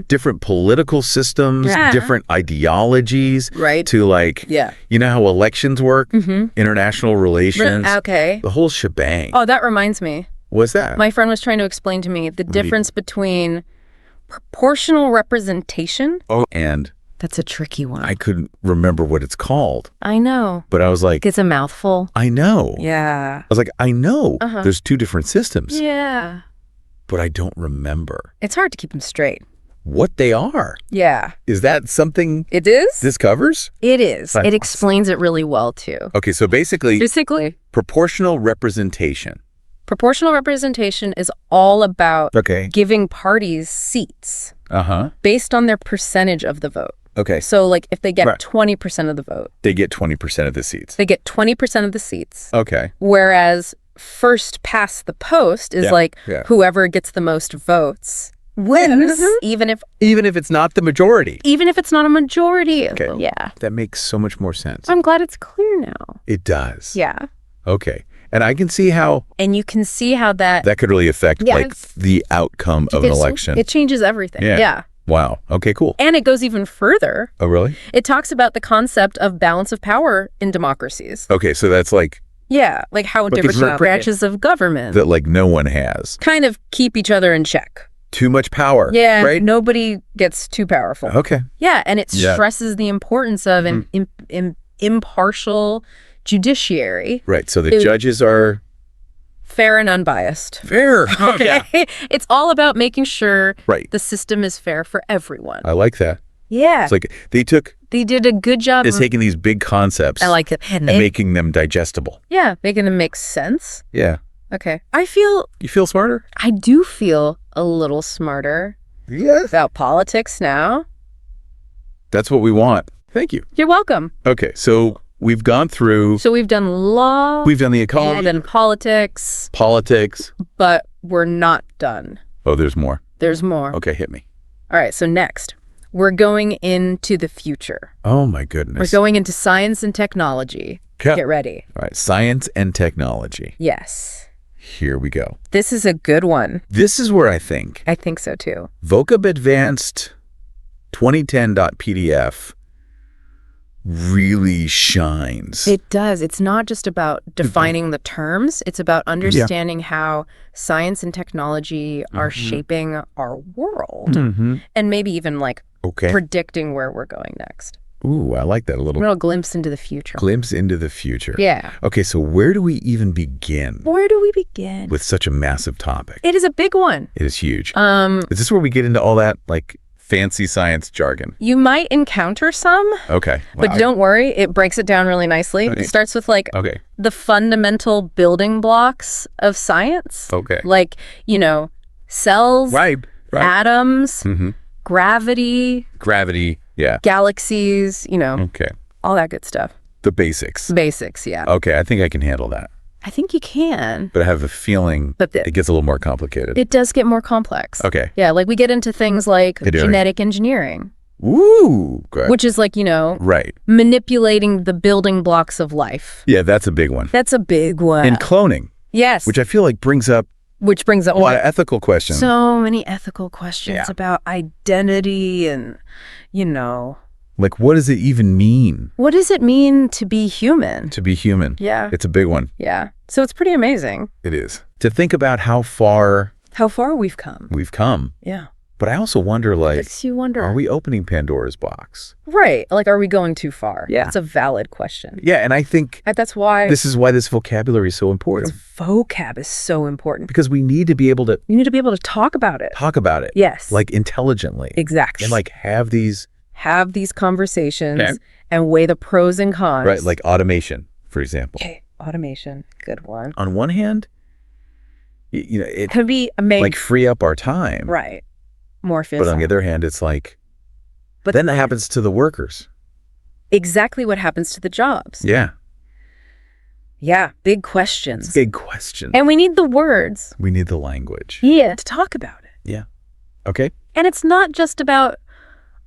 different political systems,
Yeah.
different ideologies,
Right.
to like,
Yeah.
you know how elections work, international relations,
Okay.
the whole shebang.
Oh, that reminds me.
What's that?
My friend was trying to explain to me the difference between proportional representation.
And
That's a tricky one.
I couldn't remember what it's called,
I know.
but I was like,
It's a mouthful.
I know.
Yeah.
I was like, I know there's two different systems,
Yeah.
but I don't remember
It's hard to keep them straight.
what they are.
Yeah.
Is that something
It is?
this covers?
It is.
Fine.
It explains it really well, too.
Okay, so basically,
Basically,
proportional representation.
proportional representation is all about
Okay.
giving parties seats
Uh-huh.
based on their percentage of the vote.
Okay.
So, like, if they get
Right.
20% of the vote,
They get 20% of the seats.
they get 20% of the seats.
Okay.
Whereas first past the post is
Yeah.
whoever gets the most votes wins, even if
it's not the majority.
it's not a majority.
Okay.
Yeah.
That makes so much more sense.
I'm glad it's clear now.
It does.
Yeah.
Okay. And I can see how
And you can see how that
that could really affect like
Yes.
the outcome of an election.
It changes everything.
Yeah.
Yeah.
Wow. Okay, cool.
And it goes even further.
Oh, really?
It talks about the concept of balance of power in democracies.
Okay, so that's like
Yeah, like how different
different-
branches of government
that like no one has.
kind of keep each other in check.
Too much power.
Yeah,
Right?
nobody gets too powerful.
Okay.
Yeah, and it
Yeah.
stresses the importance of an impartial judiciary,
Right. So the judges are
fair and unbiased.
fair.
Okay? It's all about making sure
Right.
the system is fair for everyone.
I like that.
Yeah.
It's like they
did a good job
it's
of,
taking these big concepts
I like it.
and making them digestible.
Yeah, making them make sense.
Yeah.
Okay.
You feel smarter?
I do feel a little smarter
Yes.
about politics now.
That's what we want. Thank you.
You're welcome.
Okay, so we've gone through,
So we've done law,
we've done the
we've
economy,
done politics,
politics.
but we're not done.
Oh, there's more.
There's more.
Okay, hit me.
All right, so next, we're going into the future.
Oh, my goodness.
We're going into science and technology.
Okay.
Get ready.
All right, science and technology.
Yes.
Here we go.
This is a good one.
This is where I think
I think so too.
Vocab Advanced 2010.pdf really shines.
It does. It's not just about defining the terms. It's about understanding how science and technology are shaping our world and maybe even like predicting where we're going next.
Ooh, I like that. A
A
little
little glimpse into the future.
glimpse into the future.
Yeah.
Okay, so where do we even begin
Where do we begin?
with such a massive topic?
It is a big one.
It is huge. Is this where we get into all that, like, fancy science jargon?
You might encounter some,
Okay.
but don't worry. It breaks it down really nicely.
Okay.
It starts with like the fundamental building blocks of science.
Okay.
Like, you know, cells,
Right.
atoms, gravity,
Gravity. Yeah.
galaxies, you know,
Okay.
all that good stuff.
The basics.
Basics, yeah.
Okay, I think I can handle that.
I think you can.
But I have a feeling
But
it gets a little more complicated.
It does get more complex.
Okay.
Yeah, like we get into things like
do.
genetic engineering,
Ooh. Good.
which is like, you know,
Right.
manipulating the building blocks of life.
Yeah, that's a big one.
That's a big one.
And cloning,
Yes.
which I feel like brings up
Which brings up
a lot of ethical questions.
so many ethical questions
Yeah.
about identity and, you know,
Like, what does it even mean
what does it mean to be human?
to be human?
Yeah.
It's a big one.
Yeah. So it's pretty amazing
It is. To think about how far
how far we've come.
we've come.
Yeah.
But I also wonder, like,
Makes you wonder.
are we opening Pandora's box?
Right. Like, are we going too far?
Yeah.
It's a valid question.
Yeah, and I think
That's why
this is why this vocabulary is so important.
vocab is so important.
Because we need to be able to
You need to be able to talk about it.
talk about it.
Yes.
Like, intelligently.
Exactly.
And, like, have these,
have these conversations
Okay.
and weigh the pros and cons.
right, like automation, for example.
Okay. Automation. Good one.
On one hand, you know, it
Could be amazing.
like free up our time.
Right. More
But on
physical.
the other hand, it's like,
But
then that happens to the workers.
exactly what happens to the jobs.
Yeah.
Yeah. Big questions.
Big question.
And we need the words.
We need the language.
Yeah. To talk about it.
Yeah. Okay.
And it's not just about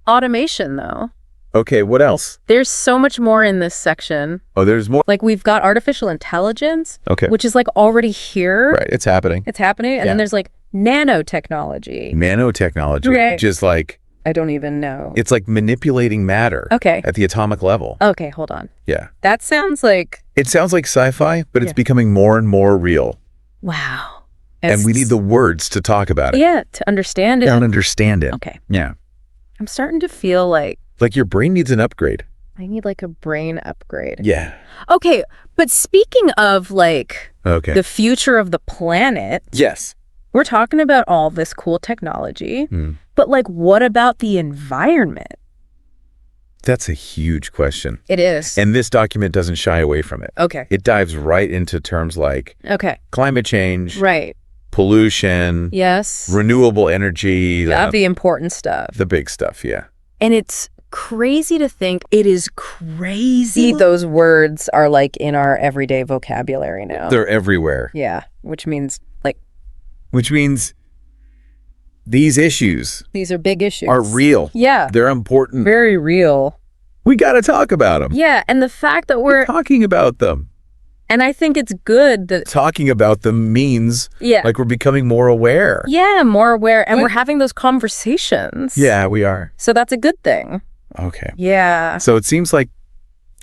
automation, though.
Okay, what else?
There's so much more in this section.
Oh, there's more.
Like, we've got artificial intelligence,
Okay.
which is like already here.
Right, it's happening.
It's happening. And
Yeah.
then there's like nanotechnology.
Nanotechnology,
Okay.
just like,
I don't even know.
it's like manipulating matter
Okay.
at the atomic level.
Okay, hold on.
Yeah.
That sounds like,
It sounds like sci-fi, but it's
Yeah.
becoming more and more real.
wow.
And we need the words to talk about it.
Yeah, to understand it.
And understand it.
Okay.
Yeah.
I'm starting to feel like
Like your brain needs an upgrade.
I need like a brain upgrade.
Yeah.
Okay, but speaking of like
Okay.
the future of the planet,
Yes.
we're talking about all this cool technology, but like what about the environment?
That's a huge question.
It is.
And this document doesn't shy away from it.
Okay.
It dives right into terms like
Okay.
climate change,
Right.
pollution,
Yes.
renewable energy,
Yeah, the important stuff.
the big stuff, yeah.
And it's crazy to think, it is crazy those words are like in our everyday vocabulary now.
They're everywhere,
Yeah, which means like
which means these issues
these are big issues.
are real.
Yeah,
They're important.
very real.
We got to talk about them.
Yeah, and the fact that we're,
Talking about them.
and I think it's good that,
Talking about them means
yeah,
like we're becoming more aware.
yeah, more aware, and we're having those conversations.
Yeah, we are.
So that's a good thing.
Okay.
Yeah.
So it seems like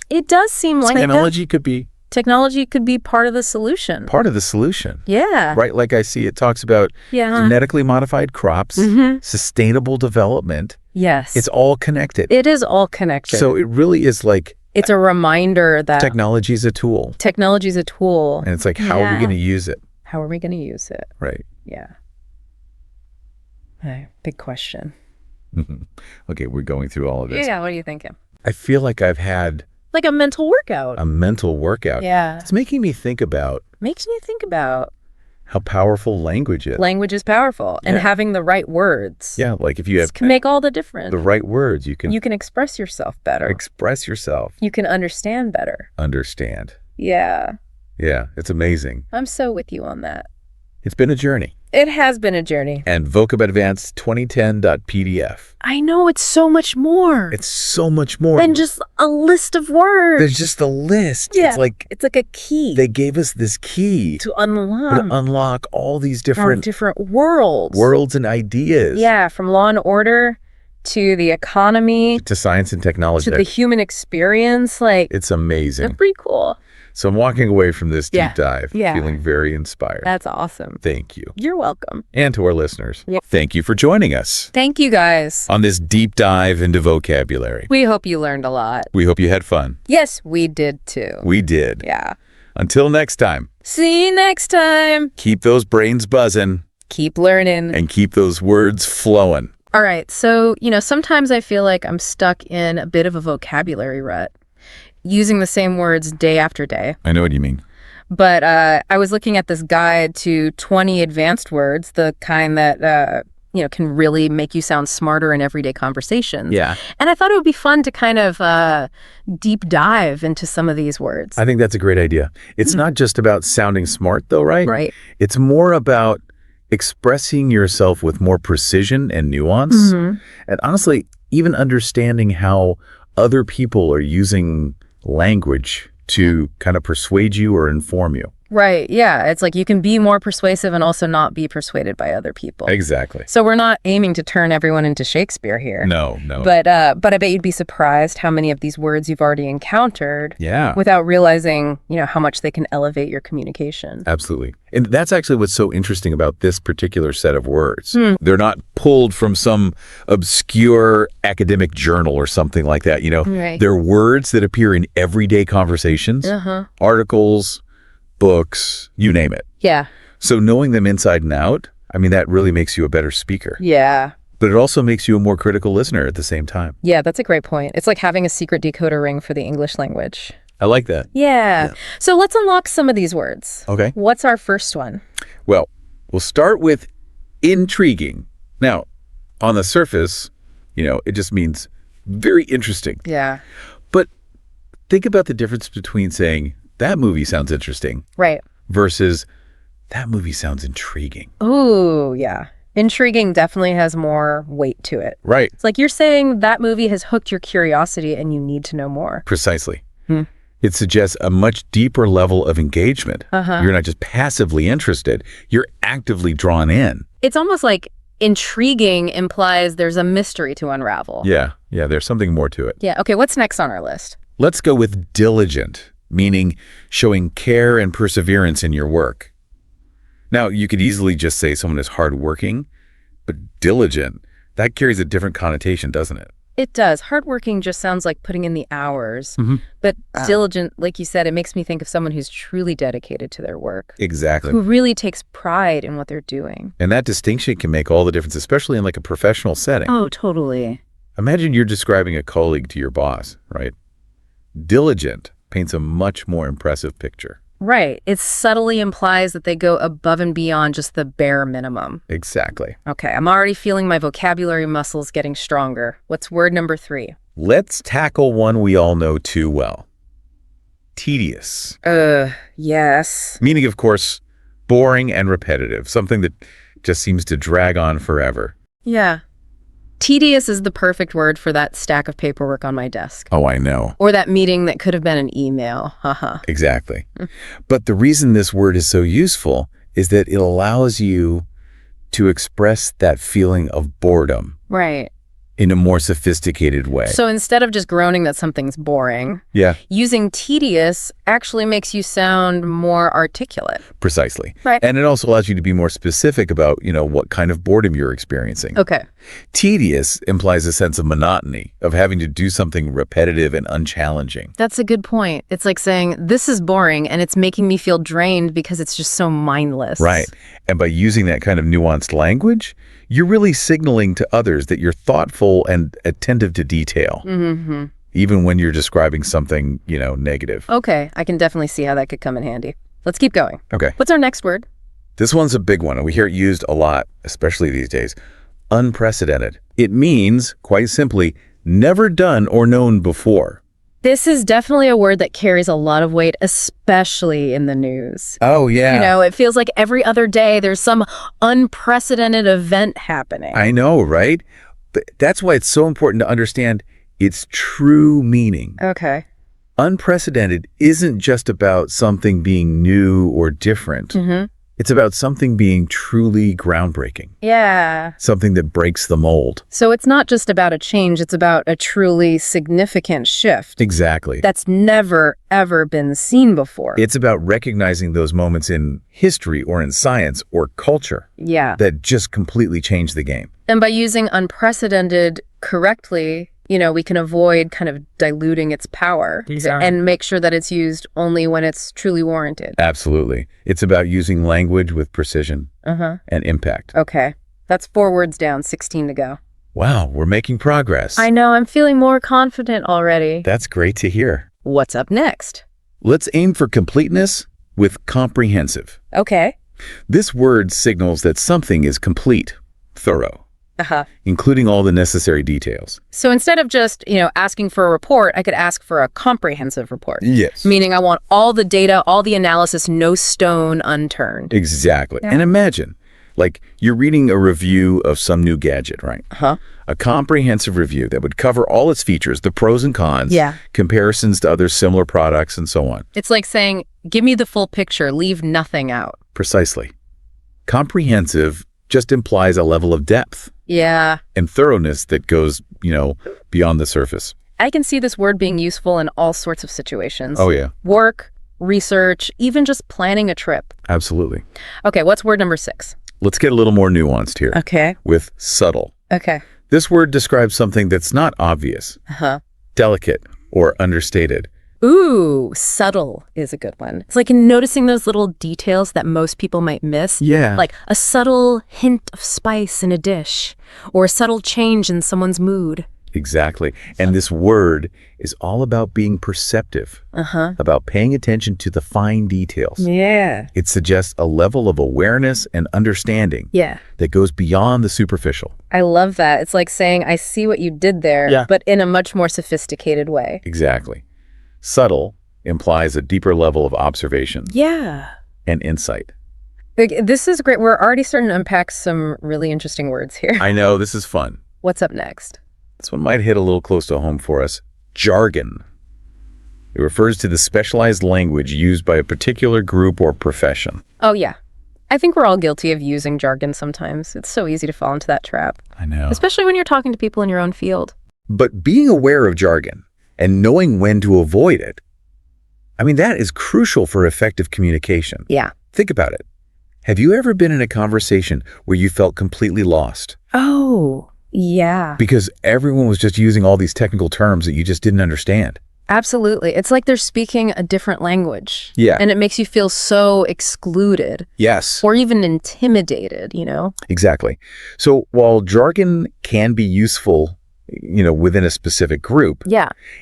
It does seem like
technology could be
technology could be part of the solution.
part of the solution.
Yeah.
Right? Like I see it talks about
Yeah.
genetically modified crops, sustainable development.
Yes.
It's all connected.
It is all connected.
So it really is like
it's a reminder that
technology is a tool.
technology is a tool.
And it's like, how are we
Yeah.
going to use it?
How are we going to use it?
Right.
Yeah. Hey, big question.
Okay, we're going through all of this.
Yeah, what are you thinking?
I feel like I've had
Like a mental workout.
a mental workout.
Yeah.
It's making me think about
Makes me think about
how powerful language is.
Language is powerful, and having the right words.
Yeah, like if you have
can make all the difference.
the right words, you can
express yourself better.
express yourself.
You can understand better.
Understand.
Yeah.
Yeah, it's amazing.
I'm so with you on that.
It's been a journey.
It has been a journey.
And Vocab Advanced 2010.pdf.
I know, it's so much more.
It's so much more
than just a list of words.
There's just a list.
Yeah.
It's like
a key.
they gave us this key
to unlock
all these different
worlds
and ideas.
Yeah, from Law and Order to the economy
to science and technology
to the human experience. Like,
it's amazing.
It's pretty cool.
So I'm walking away from this deep dive feeling very inspired.
That's awesome.
Thank you.
You're welcome.
And to our listeners, thank you for joining us.
Thank you, guys.
On this deep dive into vocabulary.
We hope you learned a lot.
We hope you had fun.
Yes, we did too.
We did.
Yeah.
Until next time.
See you next time.
Keep those brains buzzing.
Keep learning.
And keep those words flowing.
All right. So, sometimes I feel like I'm stuck in a bit of a vocabulary rut, using the same words day after day.
I know what you mean.
But I was looking at this guide to 20 advanced words, the kind that, can really make you sound smarter in everyday conversations.
Yeah.
And I thought it would be fun to kind of deep dive into some of these words.
I think that's a great idea. It's not just about sounding smart, though, right?
Right.
It's more about expressing yourself with more precision and nuance. And honestly, even understanding how other people are using language to kind of persuade you or inform you.
Right. Yeah. It's like you can be more persuasive and also not be persuaded by other people.
Exactly.
So we're not aiming to turn everyone into Shakespeare here.
No.
But I bet you'd be surprised how many of these words you've already encountered without realizing, how much they can elevate your communication.
Absolutely. And that's actually what's so interesting about this particular set of words. They're not pulled from some obscure academic journal or something like that.
Right.
They're words that appear in everyday conversations, articles, books, you name it.
Yeah.
So knowing them inside and out, that really makes you a better speaker.
Yeah.
But it also makes you a more critical listener at the same time.
Yeah, that's a great point. It's like having a secret decoder ring for the English language.
I like that.
Yeah. So let's unlock some of these words.
Okay.
What's our first one?
Well, we'll start with intriguing. Now, on the surface, it just means very interesting.
Yeah.
But think about the difference between saying, that movie sounds interesting.
Right.
Versus, that movie sounds intriguing.
Ooh, yeah. Intriguing definitely has more weight to it.
Right.
It's like you're saying that movie has hooked your curiosity and you need to know more.
Precisely. It suggests a much deeper level of engagement. You're not just passively interested, you're actively drawn in.
It's almost like intriguing implies there's a mystery to unravel.
Yeah, there's something more to it.
Yeah, okay, what's next on our list?
Let's go with diligent, meaning showing care and perseverance in your work. Now, you could easily just say someone is hardworking, but diligent, that carries a different connotation, doesn't it?
It does. Hardworking just sounds like putting in the hours. But diligent, like you said, it makes me think of someone who's truly dedicated to their work.
Exactly.
Who really takes pride in what they're doing.
And that distinction can make all the difference, especially in like a professional setting.
Oh, totally.
Imagine you're describing a colleague to your boss, right? Diligent paints a much more impressive picture.
Right. It subtly implies that they go above and beyond just the bare minimum.
Exactly.
Okay, I'm already feeling my vocabulary muscles getting stronger. What's word number 3?
Let's tackle one we all know too well. Tedious.
Yes.
Meaning, of course, boring and repetitive, something that just seems to drag on forever.
Yeah. Tedious is the perfect word for that stack of paperwork on my desk.
Oh, I know.
Or that meeting that could have been an email.
Exactly. But the reason this word is so useful is that it allows you to express that feeling of boredom.
Right.
In a more sophisticated way.
So instead of just groaning that something's boring, using tedious actually makes you sound more articulate.
Precisely.
Right.
And it also allows you to be more specific about, what kind of boredom you're experiencing.
Okay.
Tedious implies a sense of monotony, of having to do something repetitive and unchallenging.
That's a good point. It's like saying, this is boring and it's making me feel drained because it's just so mindless.
Right. And by using that kind of nuanced language, you're really signaling to others that you're thoughtful and attentive to detail, even when you're describing something, negative.
Okay, I can definitely see how that could come in handy. Let's keep going.
Okay.
What's our next word?
This one's a big one, and we hear it used a lot, especially these days. Unprecedented. It means, quite simply, never done or known before.
This is definitely a word that carries a lot of weight, especially in the news.
Oh, yeah.
You know, it feels like every other day there's some unprecedented event happening.
I know, right? But that's why it's so important to understand its true meaning.
Okay.
Unprecedented isn't just about something being new or different. It's about something being truly groundbreaking.
Yeah.
Something that breaks the mold.
So it's not just about a change, it's about a truly significant shift.
Exactly.
That's never, ever been seen before.
It's about recognizing those moments in history or in science or culture that just completely change the game.
And by using unprecedented correctly, you know, we can avoid kind of diluting its power and make sure that it's used only when it's truly warranted.
Absolutely. It's about using language with precision and impact.
Okay. That's 4 words down, 16 to go.
Wow, we're making progress.
I know, I'm feeling more confident already.
That's great to hear.
What's up next?
Let's aim for completeness with comprehensive.
Okay.
This word signals that something is complete, thorough, including all the necessary details.
So instead of just, you know, asking for a report, I could ask for a comprehensive report.
Yes.
Meaning I want all the data, all the analysis, no stone unturned.
Exactly. And imagine, like, you're reading a review of some new gadget, right? A comprehensive review that would cover all its features, the pros and cons, comparisons to other similar products, and so on.
It's like saying, give me the full picture, leave nothing out.
Precisely. Comprehensive just implies a level of depth. And thoroughness that goes, you know, beyond the surface.
I can see this word being useful in all sorts of situations.
Oh, yeah.
Work, research, even just planning a trip.
Absolutely.
Okay, what's word number 6?
Let's get a little more nuanced here.
Okay.
With subtle.
Okay.
This word describes something that's not obvious, delicate, or understated.
Ooh, subtle is a good one. It's like noticing those little details that most people might miss.
Yeah.
Like a subtle hint of spice in a dish, or a subtle change in someone's mood.
Exactly. And this word is all about being perceptive, about paying attention to the fine details.
Yeah.
It suggests a level of awareness and understanding that goes beyond the superficial.
I love that. It's like saying, I see what you did there, but in a much more sophisticated way.
Exactly. Subtle implies a deeper level of observation. And insight.
This is great. We're already starting to unpack some really interesting words here.
I know, this is fun.
What's up next?
This one might hit a little close to home for us. Jargon. It refers to the specialized language used by a particular group or profession.
Oh, yeah. I think we're all guilty of using jargon sometimes. It's so easy to fall into that trap.
I know.
Especially when you're talking to people in your own field.
But being aware of jargon and knowing when to avoid it, I mean, that is crucial for effective communication.
Yeah.
Think about it. Have you ever been in a conversation where you felt completely lost?
Oh, yeah.
Because everyone was just using all these technical terms that you just didn't understand.
Absolutely. It's like they're speaking a different language.
Yeah.
And it makes you feel so excluded.
Yes.
Or even intimidated, you know?
Exactly. So while jargon can be useful, you know, within a specific group,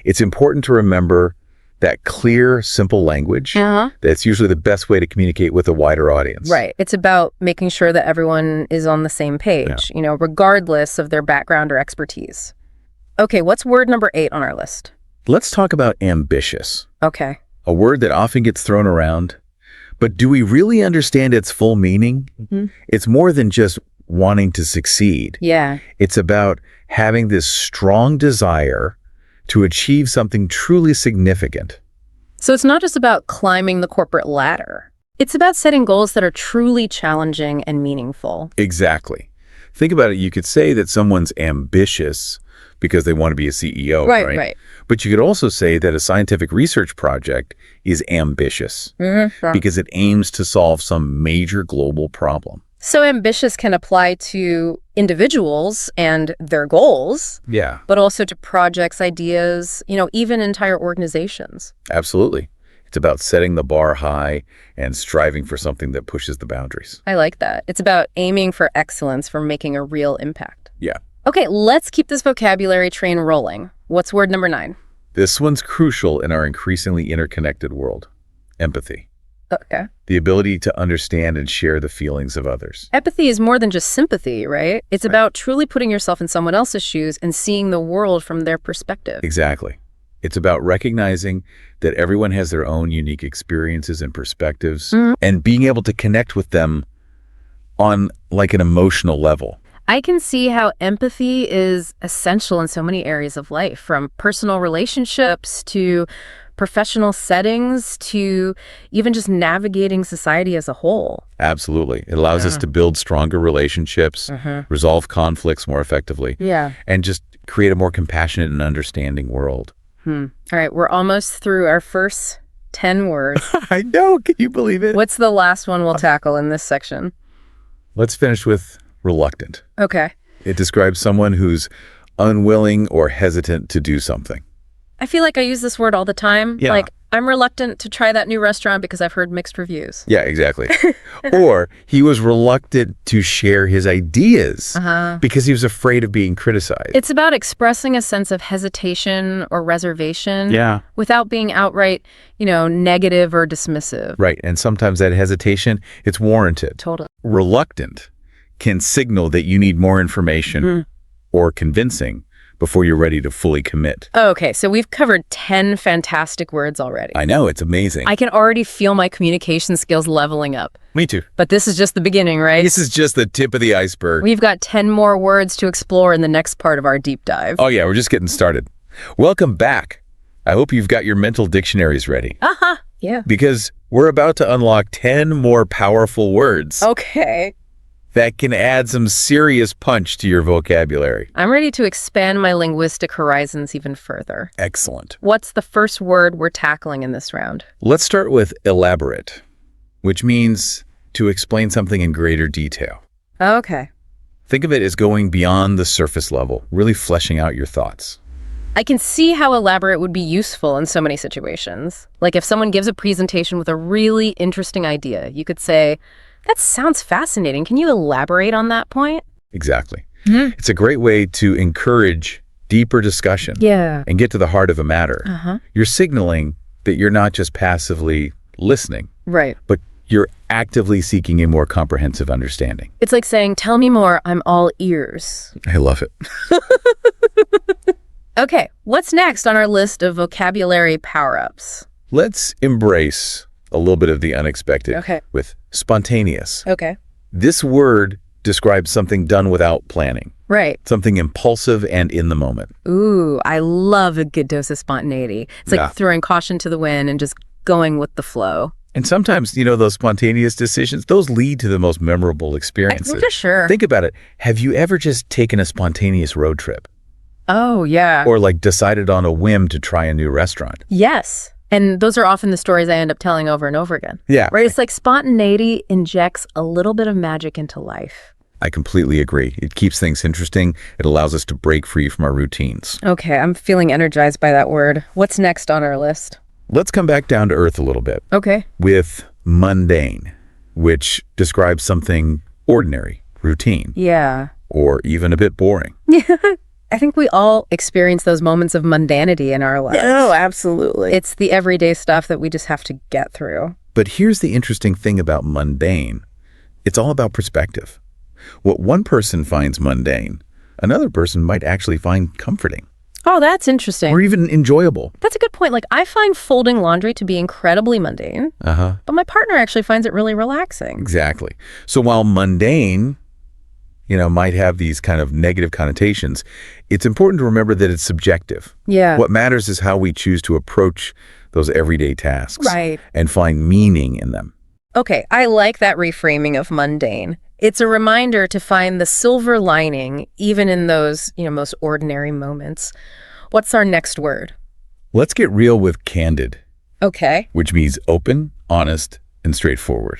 it's important to remember that clear, simple language, that's usually the best way to communicate with a wider audience.
Right. It's about making sure that everyone is on the same page, you know, regardless of their background or expertise. Okay, what's word number 8 on our list?
Let's talk about ambitious.
Okay.
A word that often gets thrown around. But do we really understand its full meaning? It's more than just wanting to succeed.
Yeah.
It's about having this strong desire to achieve something truly significant.
So it's not just about climbing the corporate ladder. It's about setting goals that are truly challenging and meaningful.
Exactly. Think about it. You could say that someone's ambitious because they want to be a CEO, right?
Right.
But you could also say that a scientific research project is ambitious because it aims to solve some major global problem.
So ambitious can apply to individuals and their goals, but also to projects, ideas, you know, even entire organizations.
Absolutely. It's about setting the bar high and striving for something that pushes the boundaries.
I like that. It's about aiming for excellence, for making a real impact.
Yeah.
Okay, let's keep this vocabulary train rolling. What's word number 9?
This one's crucial in our increasingly interconnected world. Empathy.
Okay.
The ability to understand and share the feelings of others.
Empathy is more than just sympathy, right? It's about truly putting yourself in someone else's shoes and seeing the world from their perspective.
Exactly. It's about recognizing that everyone has their own unique experiences and perspectives and being able to connect with them on like an emotional level.
I can see how empathy is essential in so many areas of life, from personal relationships to professional settings to even just navigating society as a whole.
Absolutely. It allows us to build stronger relationships, resolve conflicts more effectively, and just create a more compassionate and understanding world.
All right, we're almost through our first 10 words.
I know. Can you believe it?
What's the last one we'll tackle in this section?
Let's finish with reluctant.
Okay.
It describes someone who's unwilling or hesitant to do something.
I feel like I use this word all the time.
Yeah.
Like, I'm reluctant to try that new restaurant because I've heard mixed reviews.
Yeah, exactly. Or he was reluctant to share his ideas because he was afraid of being criticized.
It's about expressing a sense of hesitation or reservation without being outright, negative or dismissive.
Right. And sometimes that hesitation, it's warranted.
Totally.
Reluctant can signal that you need more information or convincing before you're ready to fully commit.
Okay, so we've covered 10 fantastic words already.
I know, it's amazing.
I can already feel my communication skills leveling up.
Me too.
But this is just the beginning, right?
This is just the tip of the iceberg.
We've got 10 more words to explore in the next part of our deep dive.
Oh yeah, we're just getting started. Welcome back. I hope you've got your mental dictionaries ready.
Yeah.
Because we're about to unlock 10 more powerful words.
Okay.
That can add some serious punch to your vocabulary.
I'm ready to expand my linguistic horizons even further.
Excellent.
What's the first word we're tackling in this round?
Let's start with elaborate, which means to explain something in greater detail.
Okay.
Think of it as going beyond the surface level, really fleshing out your thoughts.
I can see how elaborate would be useful in so many situations. Like if someone gives a presentation with a really interesting idea, you could say, "That sounds fascinating. Can you elaborate on that point?"
Exactly. It's a great way to encourage deeper discussion and get to the heart of a matter. You're signaling that you're not just passively listening,
Right.
but you're actively seeking a more comprehensive understanding.
It's like saying, "Tell me more, I'm all ears."
I love it.
Okay, what's next on our list of vocabulary power-ups?
Let's embrace a little bit of the unexpected with spontaneous.
Okay.
This word describes something done without planning,
Right.
something impulsive and in the moment.
Ooh, I love a good dose of spontaneity. It's like throwing caution to the wind and just going with the flow.
And sometimes, those spontaneous decisions, those lead to the most memorable experiences.
For sure.
Think about it. Have you ever just taken a spontaneous road trip?
Oh, yeah.
Or like decided on a whim to try a new restaurant?
Yes. And those are often the stories I end up telling over and over again.
Yeah.
Right? It's like spontaneity injects a little bit of magic into life.
I completely agree. It keeps things interesting. It allows us to break free from our routines.
Okay, I'm feeling energized by that word. What's next on our list?
Let's come back down to earth a little bit.
Okay.
With mundane, which describes something ordinary, routine,
Yeah.
or even a bit boring.
I think we all experience those moments of mundanity in our lives.
Oh, absolutely.
It's the everyday stuff that we just have to get through.
But here's the interesting thing about mundane. It's all about perspective. What one person finds mundane, another person might actually find comforting
Oh, that's interesting.
or even enjoyable.
That's a good point. Like, I find folding laundry to be incredibly mundane, but my partner actually finds it really relaxing.
Exactly. So while mundane, might have these kind of negative connotations, it's important to remember that it's subjective.
Yeah.
What matters is how we choose to approach those everyday tasks
Right.
and find meaning in them.
Okay, I like that reframing of mundane. It's a reminder to find the silver lining even in those, most ordinary moments. What's our next word?
Let's get real with candid,
Okay.
which means open, honest, and straightforward.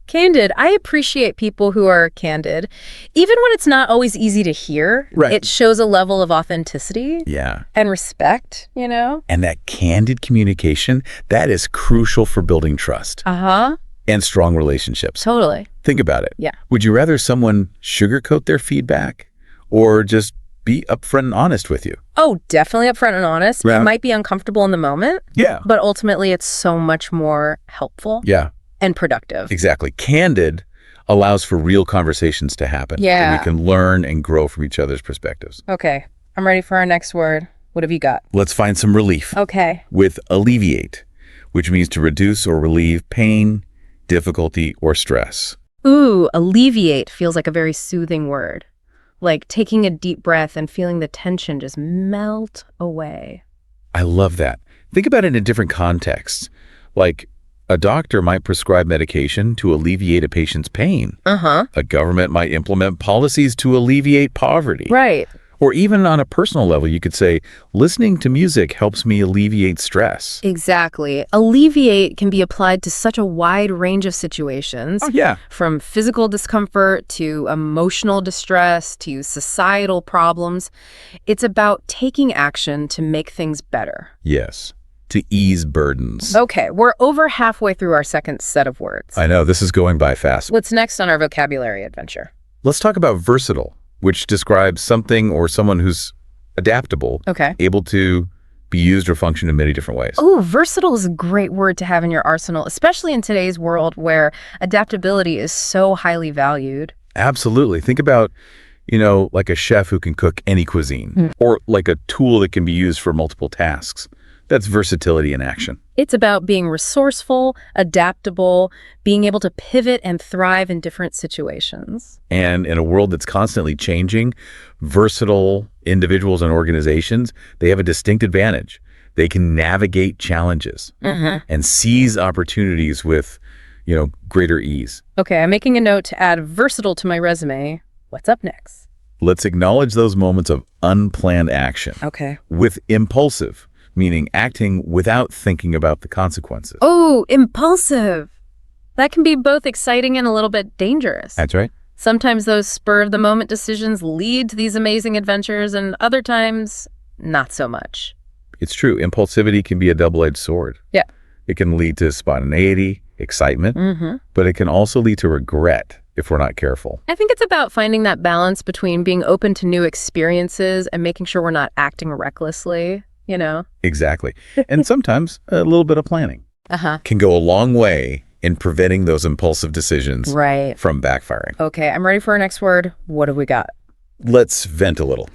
Candid. I appreciate people who are candid. Even when it's not always easy to hear,
Right.
It shows a level of authenticity
Yeah.
and respect,
And that candid communication, that is crucial for building trust and strong relationships.
Totally.
Think about it.
Yeah.
Would you rather someone sugarcoat their feedback or just be upfront and honest with you?
Oh, definitely upfront and honest.
Yeah.
It might be uncomfortable in the moment,
Yeah.
but ultimately it's so much more helpful.
Yeah.
And productive.
Exactly. Candid allows for real conversations to happen.
Yeah.
And we can learn and grow from each other's perspectives.
Okay, I'm ready for our next word. What have you got?
Let's find some relief.
Okay.
With alleviate, which means to reduce or relieve pain, difficulty, or stress.
Ooh, alleviate feels like a very soothing word. Like taking a deep breath and feeling the tension just melt away.
I love that. Think about it in different contexts. Like, a doctor might prescribe medication to alleviate a patient's pain. A government might implement policies to alleviate poverty.
Right.
Or even on a personal level, you could say, listening to music helps me alleviate stress.
Exactly. Alleviate can be applied to such a wide range of situations.
Oh, yeah.
From physical discomfort to emotional distress to societal problems. It's about taking action to make things better.
Yes. To ease burdens.
Okay, we're over halfway through our second set of words.
I know, this is going by fast.
What's next on our vocabulary adventure?
Let's talk about versatile, which describes something or someone who's adaptable,
Okay.
able to be used or function in many different ways.
Oh, versatile is a great word to have in your arsenal, especially in today's world where adaptability is so highly valued.
Absolutely. Think about, like a chef who can cook any cuisine, or like a tool that can be used for multiple tasks. That's versatility in action.
It's about being resourceful, adaptable, being able to pivot and thrive in different situations.
And in a world that's constantly changing, versatile individuals and organizations, they have a distinct advantage. They can navigate challenges and seize opportunities with, greater ease.
Okay, I'm making a note to add versatile to my resume. What's up next?
Let's acknowledge those moments of unplanned action.
Okay.
With impulsive, meaning acting without thinking about the consequences.
Oh, impulsive. That can be both exciting and a little bit dangerous.
That's right.
Sometimes those spur-of-the-moment decisions lead to these amazing adventures, and other times, not so much.
It's true. Impulsivity can be a double-edged sword.
Yeah.
It can lead to spontaneity, excitement, but it can also lead to regret if we're not careful.
I think it's about finding that balance between being open to new experiences and making sure we're not acting recklessly.
Exactly. And sometimes a little bit of planning can go a long way in preventing those impulsive decisions from backfiring.
Okay, I'm ready for our next word. What have we got?
Let's vent a little.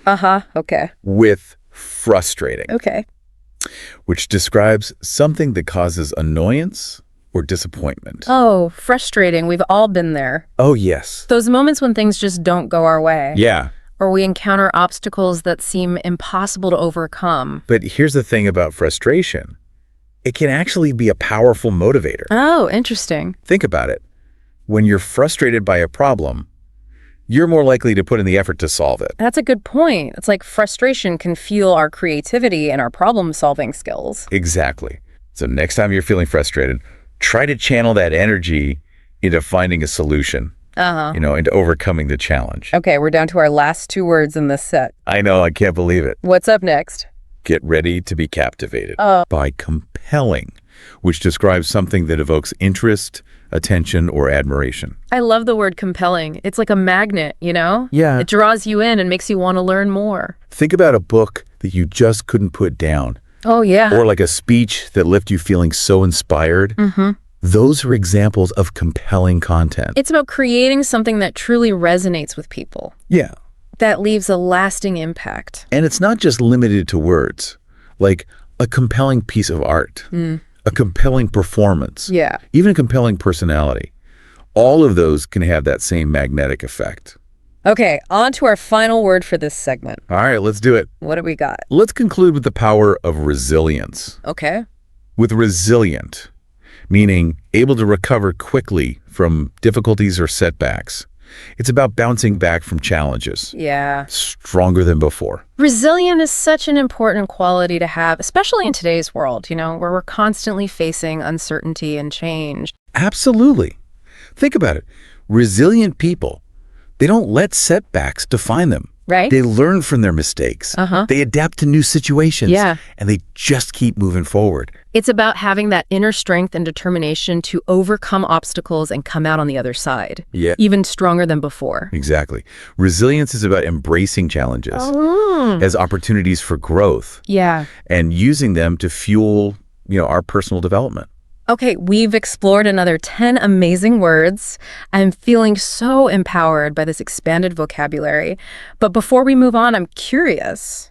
Okay.
With frustrating.
Okay.
Which describes something that causes annoyance or disappointment.
Oh, frustrating. We've all been there.
Oh, yes.
Those moments when things just don't go our way.
Yeah.
Or we encounter obstacles that seem impossible to overcome.
But here's the thing about frustration. It can actually be a powerful motivator.
Oh, interesting.
Think about it. When you're frustrated by a problem, you're more likely to put in the effort to solve it.
That's a good point. It's like frustration can fuel our creativity and our problem-solving skills.
Exactly. So next time you're feeling frustrated, try to channel that energy into finding a solution. Into overcoming the challenge.
Okay, we're down to our last two words in this set.
I know, I can't believe it.
What's up next?
Get ready to be captivated by compelling, which describes something that evokes interest, attention, or admiration.
I love the word compelling. It's like a magnet,
Yeah.
It draws you in and makes you want to learn more.
Think about a book that you just couldn't put down.
Oh, yeah.
Or like a speech that left you feeling so inspired. Those are examples of compelling content.
It's about creating something that truly resonates with people.
Yeah.
That leaves a lasting impact.
And it's not just limited to words, like a compelling piece of art, a compelling performance,
Yeah.
even a compelling personality. All of those can have that same magnetic effect.
Okay, on to our final word for this segment.
All right, let's do it.
What do we got?
Let's conclude with the power of resilience.
Okay.
With resilient, meaning able to recover quickly from difficulties or setbacks. It's about bouncing back from challenges.
Yeah.
Stronger than before.
Resilient is such an important quality to have, especially in today's world, where we're constantly facing uncertainty and change.
Absolutely. Think about it. Resilient people, they don't let setbacks define them.
Right?
They learn from their mistakes. They adapt to new situations.
Yeah.
And they just keep moving forward.
It's about having that inner strength and determination to overcome obstacles and come out on the other side.
Yeah.
Even stronger than before.
Exactly. Resilience is about embracing challenges as opportunities for growth.
Yeah.
And using them to fuel, our personal development.
Okay, we've explored another 10 amazing words. I'm feeling so empowered by this expanded vocabulary. But before we move on, I'm curious.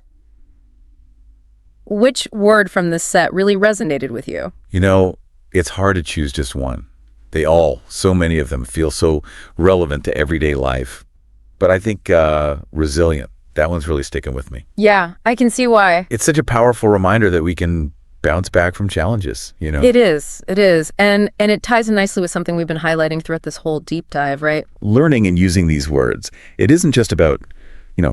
Which word from this set really resonated with you?
It's hard to choose just one. So many of them feel so relevant to everyday life. But I think resilient, that one's really sticking with me.
Yeah, I can see why.
It's such a powerful reminder that we can bounce back from challenges.
It is. And it ties in nicely with something we've been highlighting throughout this whole deep dive, right?
Learning and using these words, it isn't just about,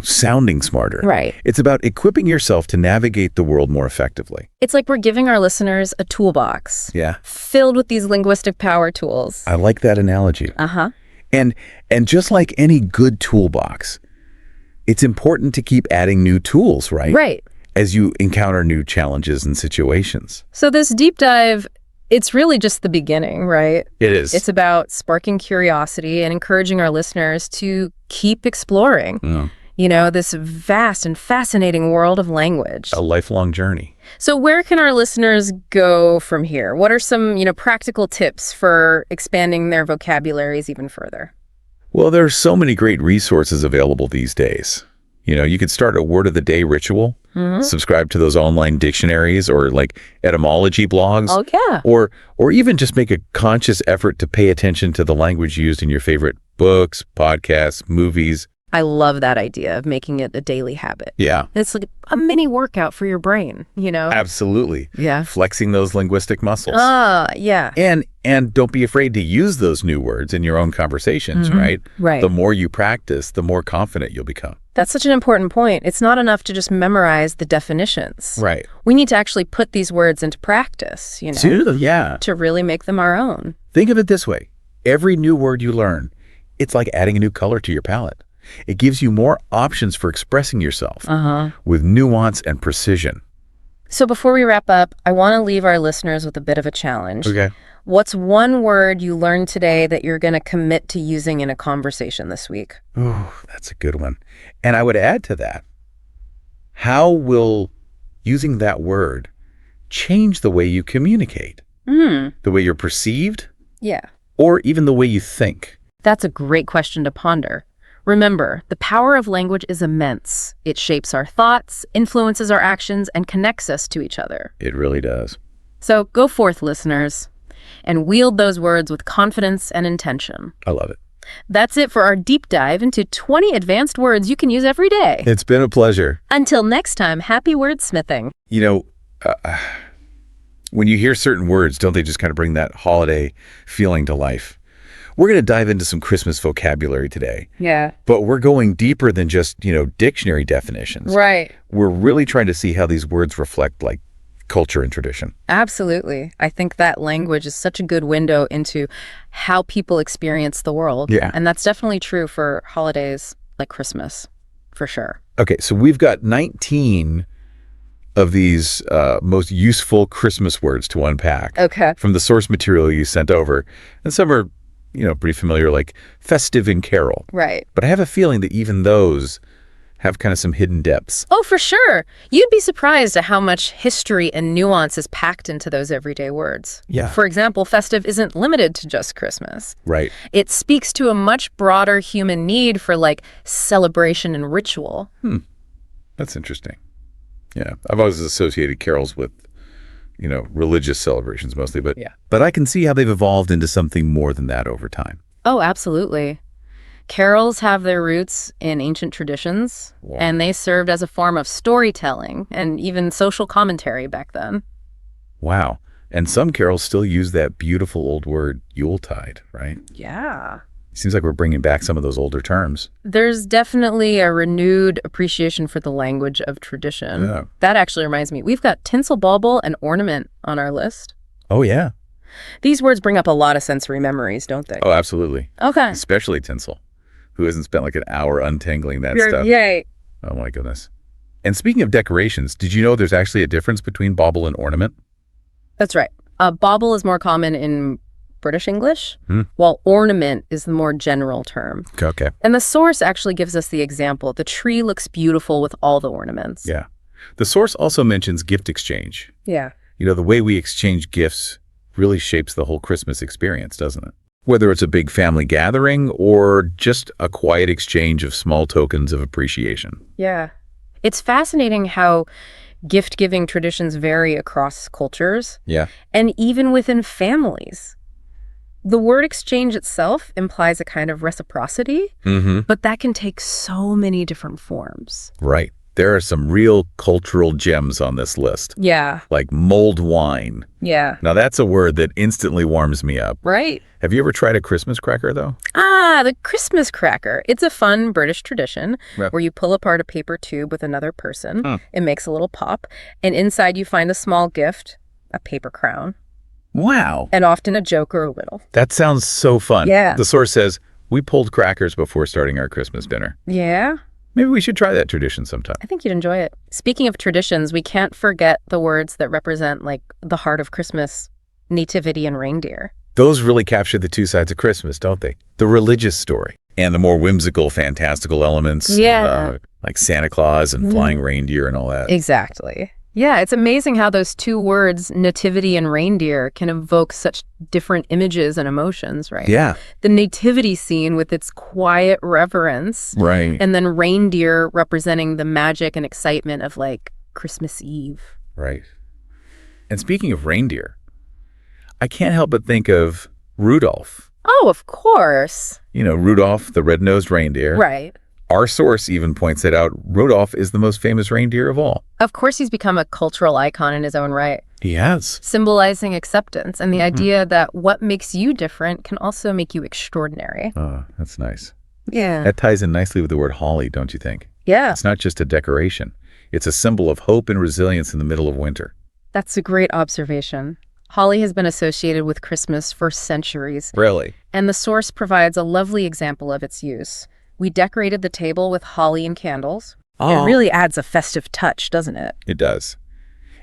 sounding smarter.
Right.
It's about equipping yourself to navigate the world more effectively.
It's like we're giving our listeners a toolbox.
Yeah.
Filled with these linguistic power tools.
I like that analogy.
Uh-huh.
And just like any good toolbox, it's important to keep adding new tools, right?
Right.
As you encounter new challenges and situations.
So this deep dive, it's really just the beginning, right?
It is.
It's about sparking curiosity and encouraging our listeners to keep exploring, this vast and fascinating world of language.
A lifelong journey.
So where can our listeners go from here? What are some, practical tips for expanding their vocabularies even further?
Well, there's so many great resources available these days. You could start a word of the day ritual, subscribe to those online dictionaries or like etymology blogs.
Oh, yeah.
Or even just make a conscious effort to pay attention to the language used in your favorite books, podcasts, movies.
I love that idea of making it a daily habit.
Yeah.
It's like a mini workout for your brain,
Absolutely.
Yeah.
Flexing those linguistic muscles.
Yeah.
And don't be afraid to use those new words in your own conversations, right?
Right.
The more you practice, the more confident you'll become.
That's such an important point. It's not enough to just memorize the definitions.
Right.
We need to actually put these words into practice,
Yeah.
to really make them our own.
Think of it this way. Every new word you learn, it's like adding a new color to your palette. It gives you more options for expressing yourself with nuance and precision.
So before we wrap up, I want to leave our listeners with a bit of a challenge.
Okay.
What's one word you learned today that you're going to commit to using in a conversation this week?
Ooh, that's a good one. And I would add to that, how will using that word change the way you communicate? The way you're perceived?
Yeah.
Or even the way you think?
That's a great question to ponder. Remember, the power of language is immense. It shapes our thoughts, influences our actions, and connects us to each other.
It really does.
So go forth, listeners, and wield those words with confidence and intention.
I love it.
That's it for our deep dive into 20 advanced words you can use every day.
It's been a pleasure.
Until next time, happy wordsmithing.
When you hear certain words, don't they just kind of bring that holiday feeling to life? We're going to dive into some Christmas vocabulary today.
Yeah.
But we're going deeper than just, dictionary definitions.
Right.
We're really trying to see how these words reflect like culture and tradition.
Absolutely. I think that language is such a good window into how people experience the world.
Yeah.
And that's definitely true for holidays like Christmas, for sure.
Okay, so we've got 19 of these most useful Christmas words to unpack.
Okay.
From the source material you sent over. And some are pretty familiar, like festive and carol.
Right.
But I have a feeling that even those have kind of some hidden depths.
Oh, for sure. You'd be surprised at how much history and nuance is packed into those everyday words.
Yeah.
For example, festive isn't limited to just Christmas.
Right.
It speaks to a much broader human need for celebration and ritual.
That's interesting. Yeah. I've always associated carols with religious celebrations mostly, but I can see how they've evolved into something more than that over time.
Oh, absolutely. Carols have their roots in ancient traditions, and they served as a form of storytelling and even social commentary back then.
Wow. And some carols still use that beautiful old word, Yuletide, right?
Yeah.
Seems like we're bringing back some of those older terms.
There's definitely a renewed appreciation for the language of tradition.
Yeah.
That actually reminds me, we've got tinsel, bauble, and ornament on our list.
Oh, yeah.
These words bring up a lot of sensory memories, don't they?
Oh, absolutely.
Okay.
Especially tinsel. Who hasn't spent like an hour untangling that stuff?
Yay.
Oh, my goodness. And speaking of decorations, did you know there's actually a difference between bauble and ornament?
That's right. Bauble is more common in British English, while ornament is the more general term.
Okay.
And the source actually gives us the example. The tree looks beautiful with all the ornaments.
Yeah. The source also mentions gift exchange.
Yeah.
The way we exchange gifts really shapes the whole Christmas experience, doesn't it? Whether it's a big family gathering or just a quiet exchange of small tokens of appreciation.
Yeah. It's fascinating how gift-giving traditions vary across cultures.
Yeah.
And even within families. The word exchange itself implies a kind of reciprocity, but that can take so many different forms.
Right. There are some real cultural gems on this list.
Yeah.
Like mulled wine.
Yeah.
Now that's a word that instantly warms me up.
Right.
Have you ever tried a Christmas cracker, though?
The Christmas cracker. It's a fun British tradition where you pull apart a paper tube with another person. It makes a little pop. And inside you find a small gift, a paper crown.
Wow.
And often a joke or a riddle.
That sounds so fun.
Yeah.
The source says, we pulled crackers before starting our Christmas dinner.
Yeah.
Maybe we should try that tradition sometime.
I think you'd enjoy it. Speaking of traditions, we can't forget the words that represent, like, the heart of Christmas, nativity and reindeer.
Those really capture the two sides of Christmas, don't they? The religious story and the more whimsical, fantastical elements. Like Santa Claus and flying reindeer and all that.
Exactly. Yeah, it's amazing how those two words, nativity and reindeer, can evoke such different images and emotions, right?
Yeah.
The nativity scene with its quiet reverence.
Right.
And then reindeer representing the magic and excitement of, like, Christmas Eve.
Right. And speaking of reindeer, I can't help but think of Rudolph.
Oh, of course.
You know, Rudolph, the red-nosed reindeer.
Right.
Our source even points it out. Rudolph is the most famous reindeer of all.
Of course, he's become a cultural icon in his own right.
He has.
Symbolizing acceptance and the idea that what makes you different can also make you extraordinary.
Oh, that's nice.
Yeah.
That ties in nicely with the word holly, don't you think?
Yeah.
It's not just a decoration. It's a symbol of hope and resilience in the middle of winter.
That's a great observation. Holly has been associated with Christmas for centuries.
Really?
And the source provides a lovely example of its use. We decorated the table with holly and candles.
Oh.
It really adds a festive touch, doesn't it?
It does.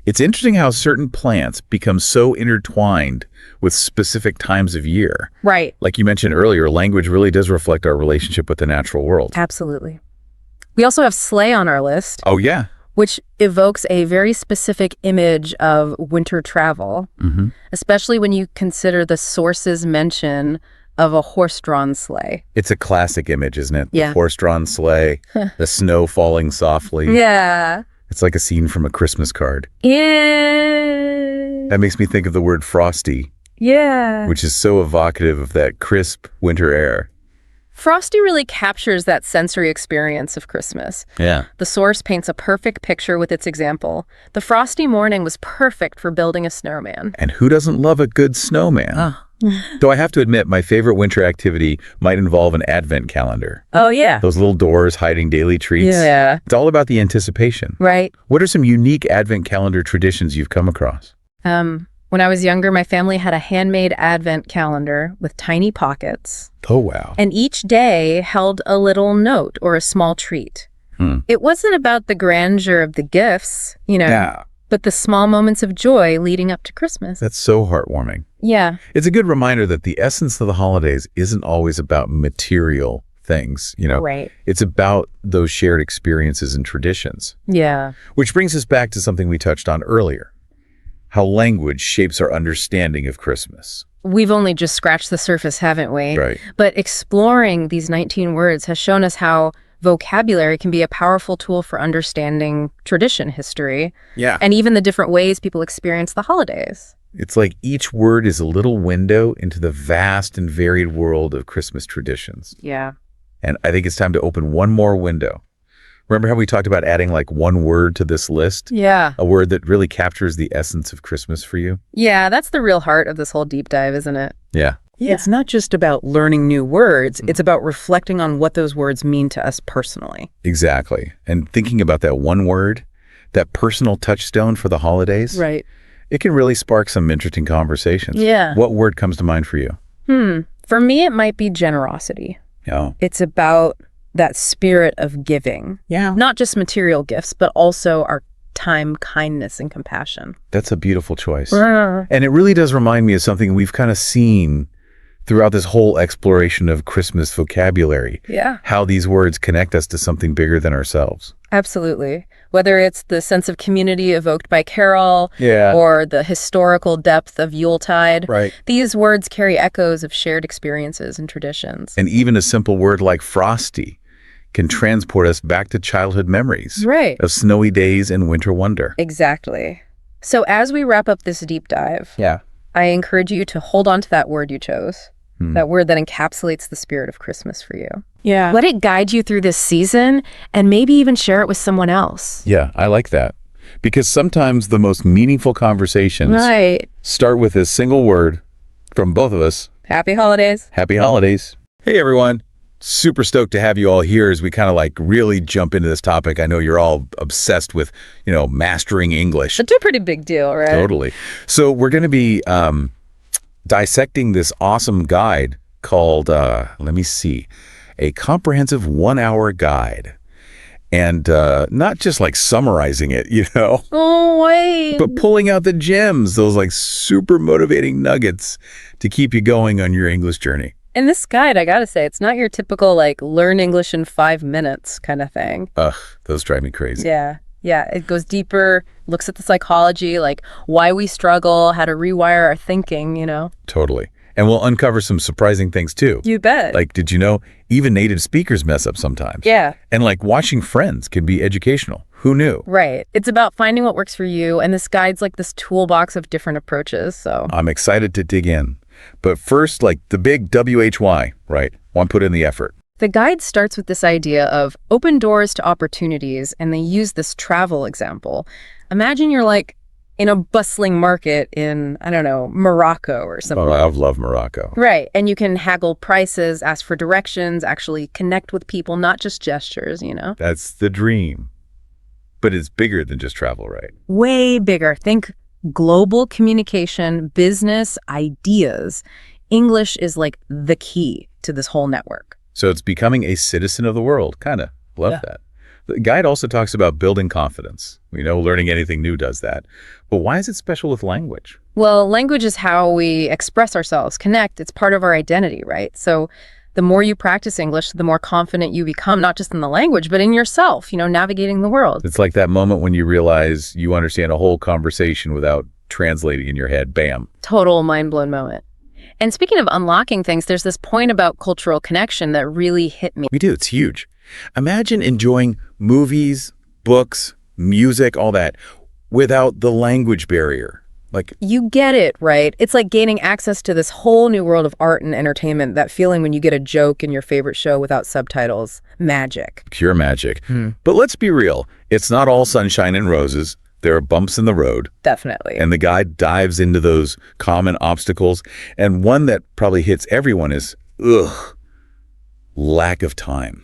It's interesting how certain plants become so intertwined with specific times of year.
Right.
Like you mentioned earlier, language really does reflect our relationship with the natural world.
Absolutely. We also have sleigh on our list.
Oh, yeah.
Which evokes a very specific image of winter travel, especially when you consider the source's mention of a horse-drawn sleigh.
It's a classic image, isn't it?
Yeah.
The horse-drawn sleigh, the snow falling softly.
Yeah.
It's like a scene from a Christmas card.
Yeah.
That makes me think of the word frosty.
Yeah.
Which is so evocative of that crisp winter air.
Frosty really captures that sensory experience of Christmas.
Yeah.
The source paints a perfect picture with its example. The frosty morning was perfect for building a snowman.
And who doesn't love a good snowman? Though I have to admit, my favorite winter activity might involve an advent calendar.
Oh, yeah.
Those little doors hiding daily treats.
Yeah.
It's all about the anticipation.
Right.
What are some unique advent calendar traditions you've come across?
When I was younger, my family had a handmade advent calendar with tiny pockets.
Oh, wow.
And each day held a little note or a small treat. It wasn't about the grandeur of the gifts, but the small moments of joy leading up to Christmas.
That's so heartwarming.
Yeah.
It's a good reminder that the essence of the holidays isn't always about material things,
Right.
It's about those shared experiences and traditions.
Yeah.
Which brings us back to something we touched on earlier. How language shapes our understanding of Christmas.
We've only just scratched the surface, haven't we?
Right.
But exploring these 19 words has shown us how vocabulary can be a powerful tool for understanding tradition history.
Yeah.
And even the different ways people experience the holidays.
It's like each word is a little window into the vast and varied world of Christmas traditions.
Yeah.
And I think it's time to open one more window. Remember how we talked about adding like one word to this list?
Yeah.
A word that really captures the essence of Christmas for you?
Yeah, that's the real heart of this whole deep dive, isn't it?
Yeah.
It's not just about learning new words. It's about reflecting on what those words mean to us personally.
Exactly. And thinking about that one word, that personal touchstone for the holidays,
Right.
it can really spark some interesting conversations.
Yeah.
What word comes to mind for you?
For me, it might be generosity.
Oh,
It's about that spirit of giving.
Yeah.
Not just material gifts, but also our time, kindness, and compassion.
that's a beautiful choice. And it really does remind me of something we've kind of seen throughout this whole exploration of Christmas vocabulary.
Yeah.
How these words connect us to something bigger than ourselves.
Absolutely. Whether it's the sense of community evoked by Carol
Yeah.
or the historical depth of Yuletide,
Right.
these words carry echoes of shared experiences and traditions.
And even a simple word like frosty can transport us back to childhood memories
Right.
of snowy days and winter wonder.
Exactly. So as we wrap up this deep dive,
Yeah.
I encourage you to hold on to that word you chose, that word that encapsulates the spirit of Christmas for you.
Yeah.
Let it guide you through this season and maybe even share it with someone else.
Yeah, I like that. Because sometimes the most meaningful conversations
Right.
start with a single word from both of us.
Happy holidays.
Happy holidays. Hey, everyone. Super stoked to have you all here as we kind of like really jump into this topic. I know you're all obsessed with, mastering English.
That's a pretty big deal, right?
Totally. So we're going to be dissecting this awesome guide called, A Comprehensive 1-Hour Guide. And not just like summarizing it,
Oh, wait.
but pulling out the gems, those like super motivating nuggets to keep you going on your English journey.
In this guide, I gotta say, it's not your typical, learn English in 5 minutes kind of thing.
Ugh, those drive me crazy.
Yeah. Yeah. It goes deeper, looks at the psychology, like why we struggle, how to rewire our thinking,
Totally. And we'll uncover some surprising things too.
You bet.
Like, did you know even native speakers mess up sometimes?
Yeah.
And like watching Friends can be educational. Who knew?
Right. It's about finding what works for you, and this guide's like this toolbox of different approaches, so.
I'm excited to dig in. But first, like the big WHY, right? Want to put in the effort.
The guide starts with this idea of open doors to opportunities, and they use this travel example. Imagine you're like in a bustling market in, I don't know, Morocco or something.
Oh, I love Morocco.
Right. And you can haggle prices, ask for directions, actually connect with people, not just gestures,
That's the dream. But it's bigger than just travel, right?
Way bigger. Think global communication, business, ideas. English is like the key to this whole network.
So it's becoming a citizen of the world. Kind of love that. The guide also talks about building confidence. We know learning anything new does that. But why is it special with language?
Well, language is how we express ourselves, connect. It's part of our identity, right? So the more you practice English, the more confident you become, not just in the language, but in yourself, navigating the world.
It's like that moment when you realize you understand a whole conversation without translating in your head. Bam.
Total mind-blown moment. And speaking of unlocking things, there's this point about cultural connection that really hit me.
We do. It's huge. Imagine enjoying movies, books, music, all that without the language barrier. Like,
You get it, right? It's like gaining access to this whole new world of art and entertainment, that feeling when you get a joke in your favorite show without subtitles. Magic.
pure magic. But let's be real. It's not all sunshine and roses. There are bumps in the road.
Definitely.
And the guide dives into those common obstacles. And one that probably hits everyone is, lack of time.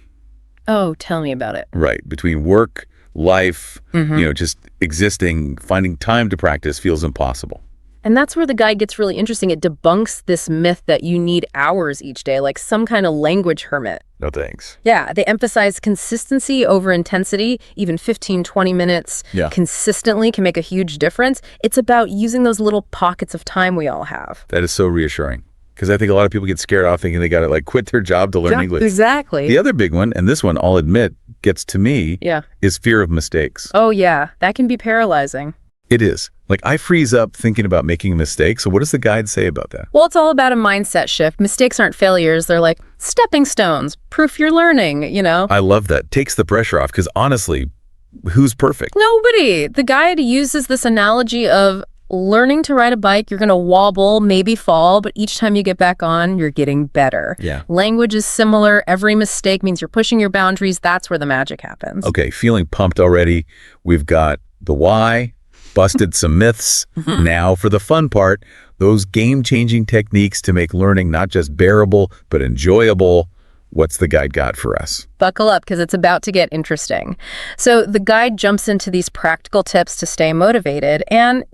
Oh, tell me about it.
Right. Between work, life, just existing, finding time to practice feels impossible.
And that's where the guide gets really interesting. It debunks this myth that you need hours each day, like some kind of language hermit.
No thanks.
Yeah, they emphasize consistency over intensity. Even 15, 20 minutes consistently can make a huge difference. It's about using those little pockets of time we all have.
That is so reassuring. Because I think a lot of people get scared off thinking they got to quit their job to learn English.
Exactly.
The other big one, and this one I'll admit gets to me, is fear of mistakes.
Oh, yeah. That can be paralyzing.
It is. I freeze up thinking about making a mistake. So what does the guide say about that?
Well, it's all about a mindset shift. Mistakes aren't failures. They're like stepping stones, proof you're learning,
I love that. Takes the pressure off because honestly, who's perfect?
Nobody. The guide uses this analogy of learning to ride a bike. You're going to wobble, maybe fall, but each time you get back on, you're getting better.
Yeah.
Language is similar. Every mistake means you're pushing your boundaries. That's where the magic happens.
Okay, feeling pumped already. We've got the why, busted some myths. Now for the fun part, those game-changing techniques to make learning not just bearable, but enjoyable. What's the guide got for us?
Buckle up because it's about to get interesting. So the guide jumps into these practical tips to stay motivated. And,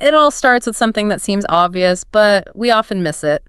it all starts with something that seems obvious, but we often miss it.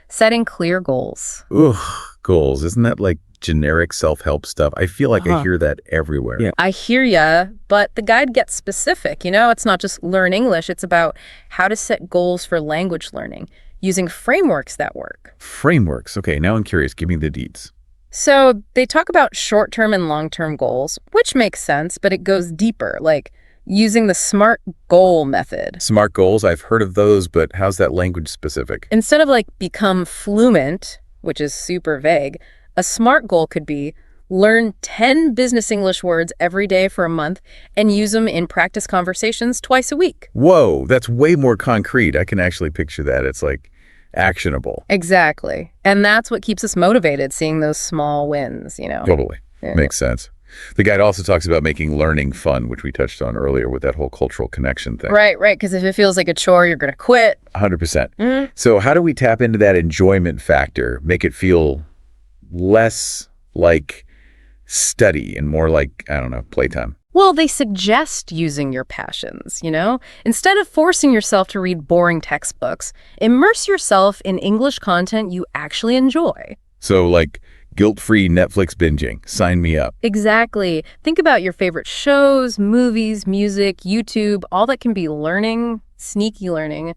Setting clear goals.
Ugh, goals. Isn't that like generic self-help stuff? I feel like I hear that everywhere.
Yeah.
I hear ya, but the guide gets specific. It's not just learn English. It's about how to set goals for language learning using frameworks that work.
Frameworks. Okay, now I'm curious. Give me the deets.
So they talk about short-term and long-term goals, which makes sense, but it goes deeper, like using the SMART goal method.
SMART goals, I've heard of those, but how's that language specific?
Instead of like become fluent, which is super vague, a SMART goal could be learn 10 business English words every day for a month and use them in practice conversations twice a week.
Whoa, that's way more concrete. I can actually picture that. It's like actionable.
Exactly. And that's what keeps us motivated, seeing those small wins, you know.
Totally.
Yeah.
Makes sense. The guide also talks about making learning fun, which we touched on earlier with that whole cultural connection thing.
Right. Because if it feels like a chore, you're going to quit.
100%. So how do we tap into that enjoyment factor, make it feel less like study and more like, I don't know, playtime?
Well, they suggest using your passions, you know? Instead of forcing yourself to read boring textbooks, immerse yourself in English content you actually enjoy.
So like guilt-free Netflix binging. Sign me up.
Exactly. Think about your favorite shows, movies, music, YouTube, all that can be learning, sneaky learning,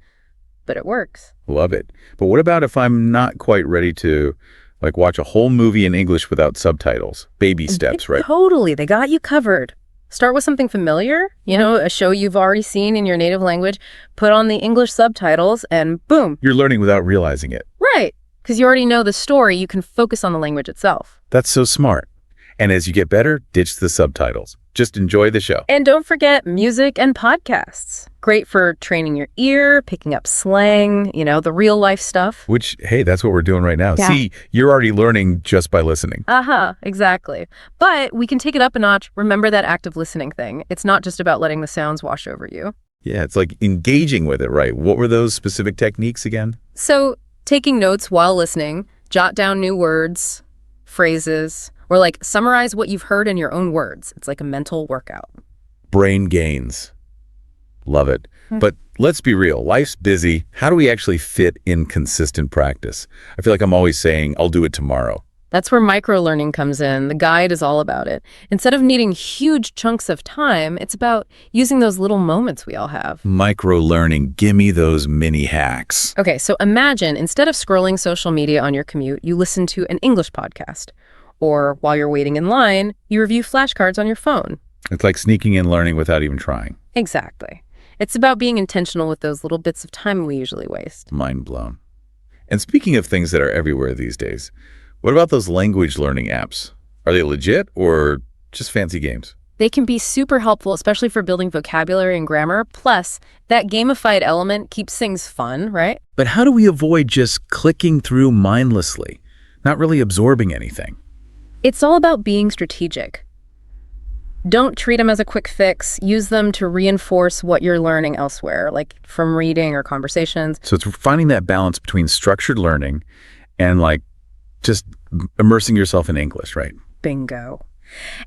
but it works.
Love it. But what about if I'm not quite ready to like watch a whole movie in English without subtitles? Baby steps, right?
Totally. They got you covered. Start with something familiar, you know, a show you've already seen in your native language, put on the English subtitles, and boom.
You're learning without realizing it.
Right. Because you already know the story, you can focus on the language itself.
That's so smart. And as you get better, ditch the subtitles. Just enjoy the show.
And don't forget music and podcasts. Great for training your ear, picking up slang, you know, the real life stuff.
Which, hey, that's what we're doing right now.
Yeah.
See, you're already learning just by listening.
Exactly. But we can take it up a notch. Remember that active listening thing. It's not just about letting the sounds wash over you.
Yeah, it's like engaging with it, right? What were those specific techniques again?
So taking notes while listening, jot down new words, phrases, or like summarize what you've heard in your own words. It's like a mental workout.
Brain gains. Love it. But let's be real. Life's busy. How do we actually fit in consistent practice? I feel like I'm always saying, I'll do it tomorrow.
That's where micro-learning comes in. The guide is all about it. Instead of needing huge chunks of time, it's about using those little moments we all have.
Micro-learning. Gimme those mini hacks.
Okay, so imagine instead of scrolling social media on your commute, you listen to an English podcast. Or while you're waiting in line, you review flashcards on your phone.
It's like sneaking in learning without even trying.
Exactly. It's about being intentional with those little bits of time we usually waste.
Mind blown. And speaking of things that are everywhere these days, what about those language learning apps? Are they legit or just fancy games?
They can be super helpful, especially for building vocabulary and grammar. Plus, that gamified element keeps things fun, right?
But how do we avoid just clicking through mindlessly, not really absorbing anything?
It's all about being strategic. Don't treat them as a quick fix. Use them to reinforce what you're learning elsewhere, like from reading or conversations.
So it's finding that balance between structured learning and like just immersing yourself in English, right?
Bingo.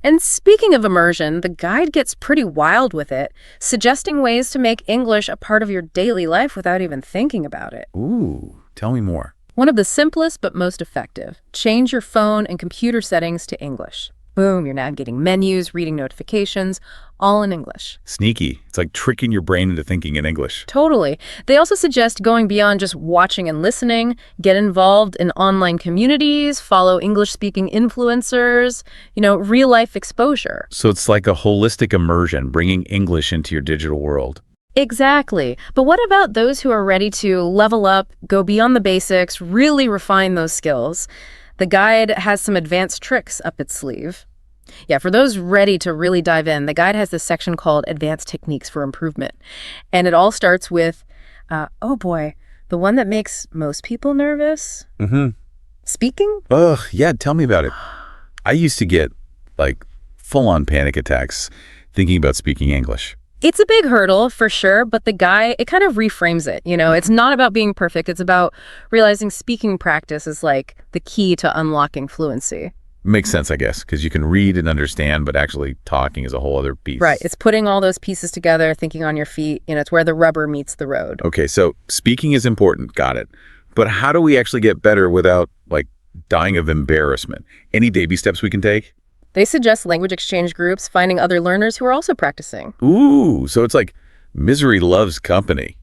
And speaking of immersion, the guide gets pretty wild with it, suggesting ways to make English a part of your daily life without even thinking about it.
Ooh, tell me more.
One of the simplest but most effective. Change your phone and computer settings to English. Boom, you're navigating menus, reading notifications, all in English.
Sneaky. It's like tricking your brain into thinking in English.
Totally. They also suggest going beyond just watching and listening, get involved in online communities, follow English-speaking influencers, you know, real-life exposure.
So it's like a holistic immersion, bringing English into your digital world.
Exactly. But what about those who are ready to level up, go beyond the basics, really refine those skills? The guide has some advanced tricks up its sleeve. Yeah, for those ready to really dive in, the guide has this section called Advanced Techniques for Improvement. And it all starts with, oh boy, the one that makes most people nervous? Speaking?
Ugh, yeah, tell me about it. I used to get like full-on panic attacks thinking about speaking English.
It's a big hurdle for sure, but the guy, it kind of reframes it. You know, it's not about being perfect. It's about realizing speaking practice is like the key to unlocking fluency.
Makes sense, I guess, because you can read and understand, but actually talking is a whole other piece.
Right. It's putting all those pieces together, thinking on your feet. You know, it's where the rubber meets the road.
Okay, so speaking is important. Got it. But how do we actually get better without, like, dying of embarrassment? Any baby steps we can take?
They suggest language exchange groups, finding other learners who are also practicing.
Ooh, so it's like misery loves company.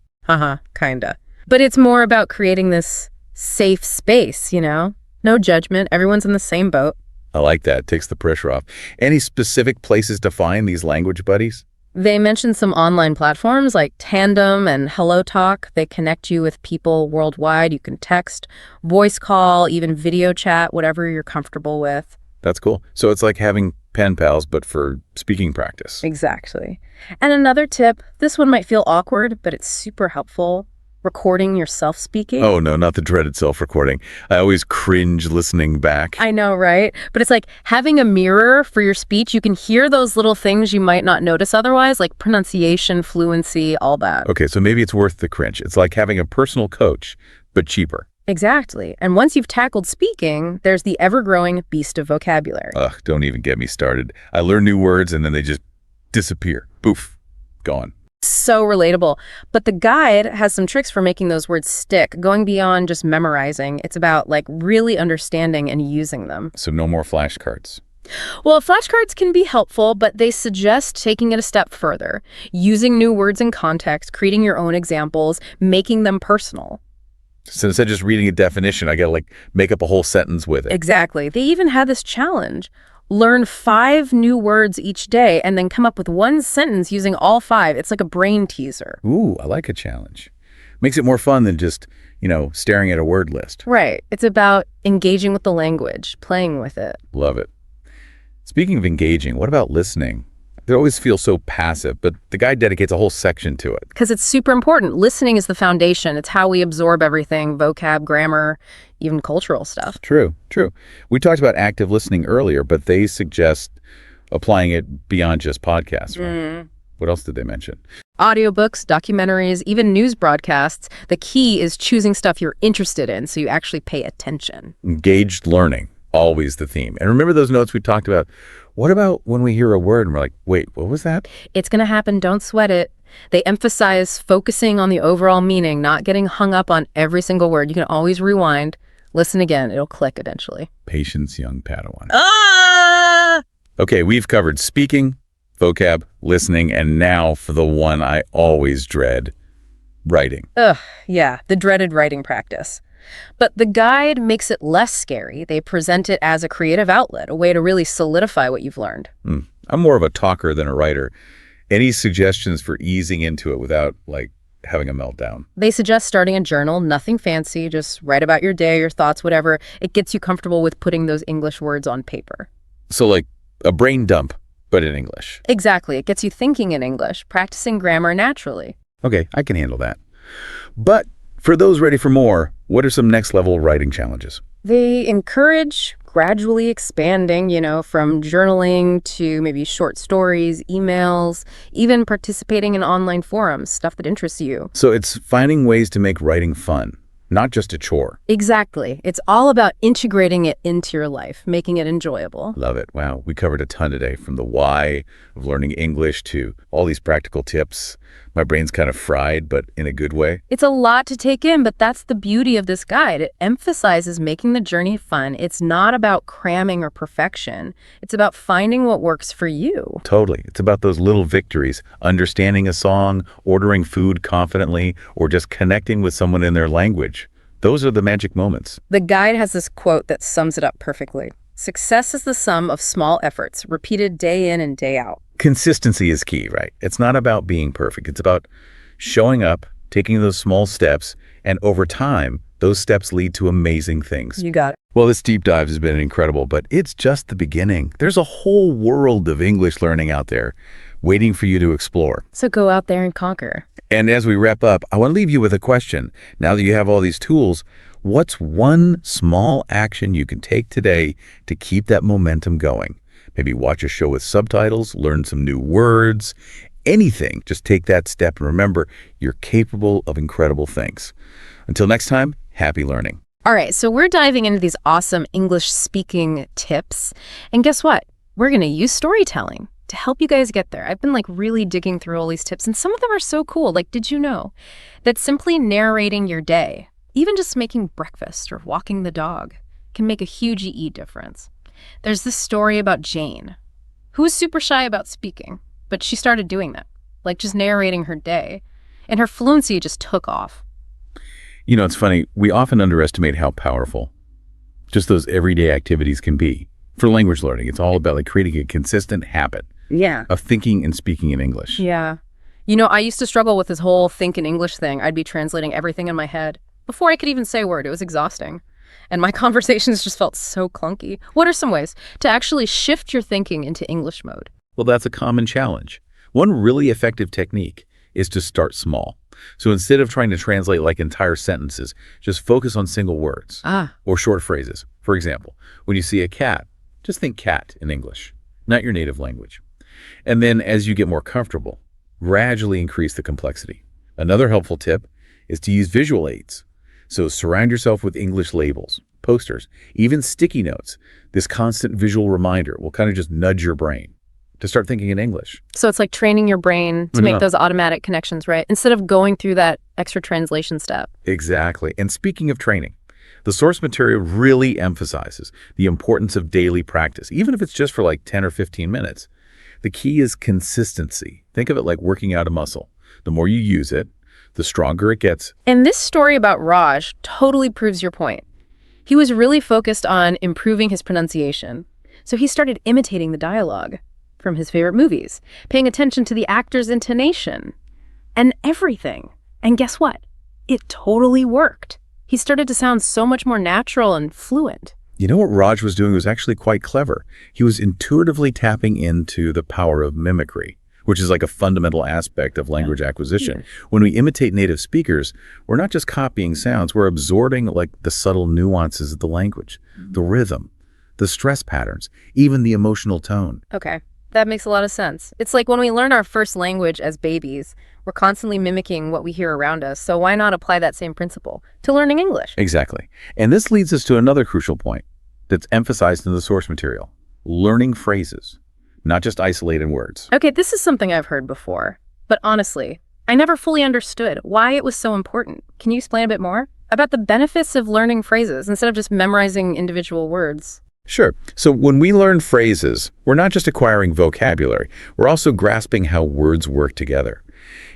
Kinda. But it's more about creating this safe space, you know? No judgment. Everyone's in the same boat.
I like that. Takes the pressure off. Any specific places to find these language buddies?
They mentioned some online platforms like Tandem and HelloTalk. They connect you with people worldwide. You can text, voice call, even video chat, whatever you're comfortable with.
That's cool. So it's like having pen pals, but for speaking practice.
Exactly. And another tip, this one might feel awkward, but it's super helpful. Recording yourself speaking.
Oh, no, not the dreaded self-recording. I always cringe listening back.
I know, right? But it's like having a mirror for your speech. You can hear those little things you might not notice otherwise, like pronunciation, fluency, all that.
Okay, so maybe it's worth the cringe. It's like having a personal coach, but cheaper.
Exactly. And once you've tackled speaking, there's the ever-growing beast of vocabulary.
Ugh, don't even get me started. I learn new words and then they just disappear. Poof, gone.
So relatable. But the guide has some tricks for making those words stick, going beyond just memorizing. It's about like really understanding and using them.
So no more flashcards.
Well, flashcards can be helpful, but they suggest taking it a step further, using new words in context, creating your own examples, making them personal.
So instead of just reading a definition, I gotta like make up a whole sentence with it.
Exactly. They even had this challenge. Learn 5 new words each day and then come up with one sentence using all 5. It's like a brain teaser.
Ooh, I like a challenge. Makes it more fun than just, staring at a word list.
Right. It's about engaging with the language, playing with it.
Love it. Speaking of engaging, what about listening? They always feel so passive, but the guide dedicates a whole section to it.
Because it's super important. Listening is the foundation. It's how we absorb everything, vocab, grammar, even cultural stuff.
True. We talked about active listening earlier, but they suggest applying it beyond just podcasts, right? What else did they mention?
Audiobooks, documentaries, even news broadcasts. The key is choosing stuff you're interested in so you actually pay attention.
Engaged learning, always the theme. And remember those notes we talked about? What about when we hear a word and we're like, wait, what was that?
It's going to happen. Don't sweat it. They emphasize focusing on the overall meaning, not getting hung up on every single word. You can always rewind, listen again. It'll click eventually.
Patience, young Padawan.
Ah!
Okay, we've covered speaking, vocab, listening, and now for the one I always dread, writing.
Ugh, yeah, the dreaded writing practice. But the guide makes it less scary. They present it as a creative outlet, a way to really solidify what you've learned.
I'm more of a talker than a writer. Any suggestions for easing into it without, having a meltdown?
They suggest starting a journal, nothing fancy, just write about your day, your thoughts, whatever. It gets you comfortable with putting those English words on paper.
So like a brain dump, but in English.
Exactly. It gets you thinking in English, practicing grammar naturally.
Okay, I can handle that. But for those ready for more, what are some next level writing challenges?
They encourage gradually expanding, from journaling to maybe short stories, emails, even participating in online forums, stuff that interests you.
So it's finding ways to make writing fun, not just a chore.
Exactly. It's all about integrating it into your life, making it enjoyable.
Love it. Wow, we covered a ton today, from the why of learning English to all these practical tips. My brain's kind of fried, but in a good way.
It's a lot to take in, but that's the beauty of this guide. It emphasizes making the journey fun. It's not about cramming or perfection. It's about finding what works for you.
Totally. It's about those little victories, understanding a song, ordering food confidently, or just connecting with someone in their language. Those are the magic moments.
The guide has this quote that sums it up perfectly. Success is the sum of small efforts, repeated day in and day out.
Consistency is key, right? It's not about being perfect. It's about showing up, taking those small steps, and over time, those steps lead to amazing things.
You got it.
Well, this deep dive has been incredible, but it's just the beginning. There's a whole world of English learning out there waiting for you to explore.
So go out there and conquer.
And as we wrap up, I want to leave you with a question. Now that you have all these tools, what's one small action you can take today to keep that momentum going? Maybe watch a show with subtitles, learn some new words, anything. Just take that step and remember, you're capable of incredible things. Until next time, happy learning.
All right, so we're diving into these awesome English speaking tips. And guess what? We're going to use storytelling to help you guys get there. I've been really digging through all these tips, and some of them are so cool. Did you know that simply narrating your day, even just making breakfast or walking the dog, can make a huge difference? There's this story about Jane, who was super shy about speaking, but she started doing that, just narrating her day, and her fluency just took off.
It's funny, we often underestimate how powerful just those everyday activities can be. For language learning, it's all about like creating a consistent habit of thinking and speaking in English.
Yeah. I used to struggle with this whole think in English thing. I'd be translating everything in my head before I could even say a word. It was exhausting. And my conversations just felt so clunky. What are some ways to actually shift your thinking into English mode?
Well, that's a common challenge. One really effective technique is to start small. So instead of trying to translate like entire sentences, just focus on single words or short phrases. For example, when you see a cat, just think cat in English, not your native language. And then as you get more comfortable, gradually increase the complexity. Another helpful tip is to use visual aids. So surround yourself with English labels, posters, even sticky notes. This constant visual reminder will kind of just nudge your brain to start thinking in English.
So it's like training your brain to make those automatic connections, right? Instead of going through that extra translation step.
Exactly. And speaking of training, the source material really emphasizes the importance of daily practice, even if it's just for like 10 or 15 minutes. The key is consistency. Think of it like working out a muscle. The more you use it, the stronger it gets.
And this story about Raj totally proves your point. He was really focused on improving his pronunciation. So he started imitating the dialogue from his favorite movies, paying attention to the actor's intonation and everything. And guess what? It totally worked. He started to sound so much more natural and fluent.
You know what Raj was doing was actually quite clever. He was intuitively tapping into the power of mimicry, which is like a fundamental aspect of language acquisition. When we imitate native speakers, we're not just copying sounds, we're absorbing like the subtle nuances of the language, the rhythm, the stress patterns, even the emotional tone.
Okay, that makes a lot of sense. It's like when we learn our first language as babies, we're constantly mimicking what we hear around us. So why not apply that same principle to learning English?
Exactly. And this leads us to another crucial point that's emphasized in the source material: learning phrases, not just isolated words.
Okay, this is something I've heard before, but honestly, I never fully understood why it was so important. Can you explain a bit more about the benefits of learning phrases instead of just memorizing individual words?
Sure. So when we learn phrases, we're not just acquiring vocabulary, we're also grasping how words work together.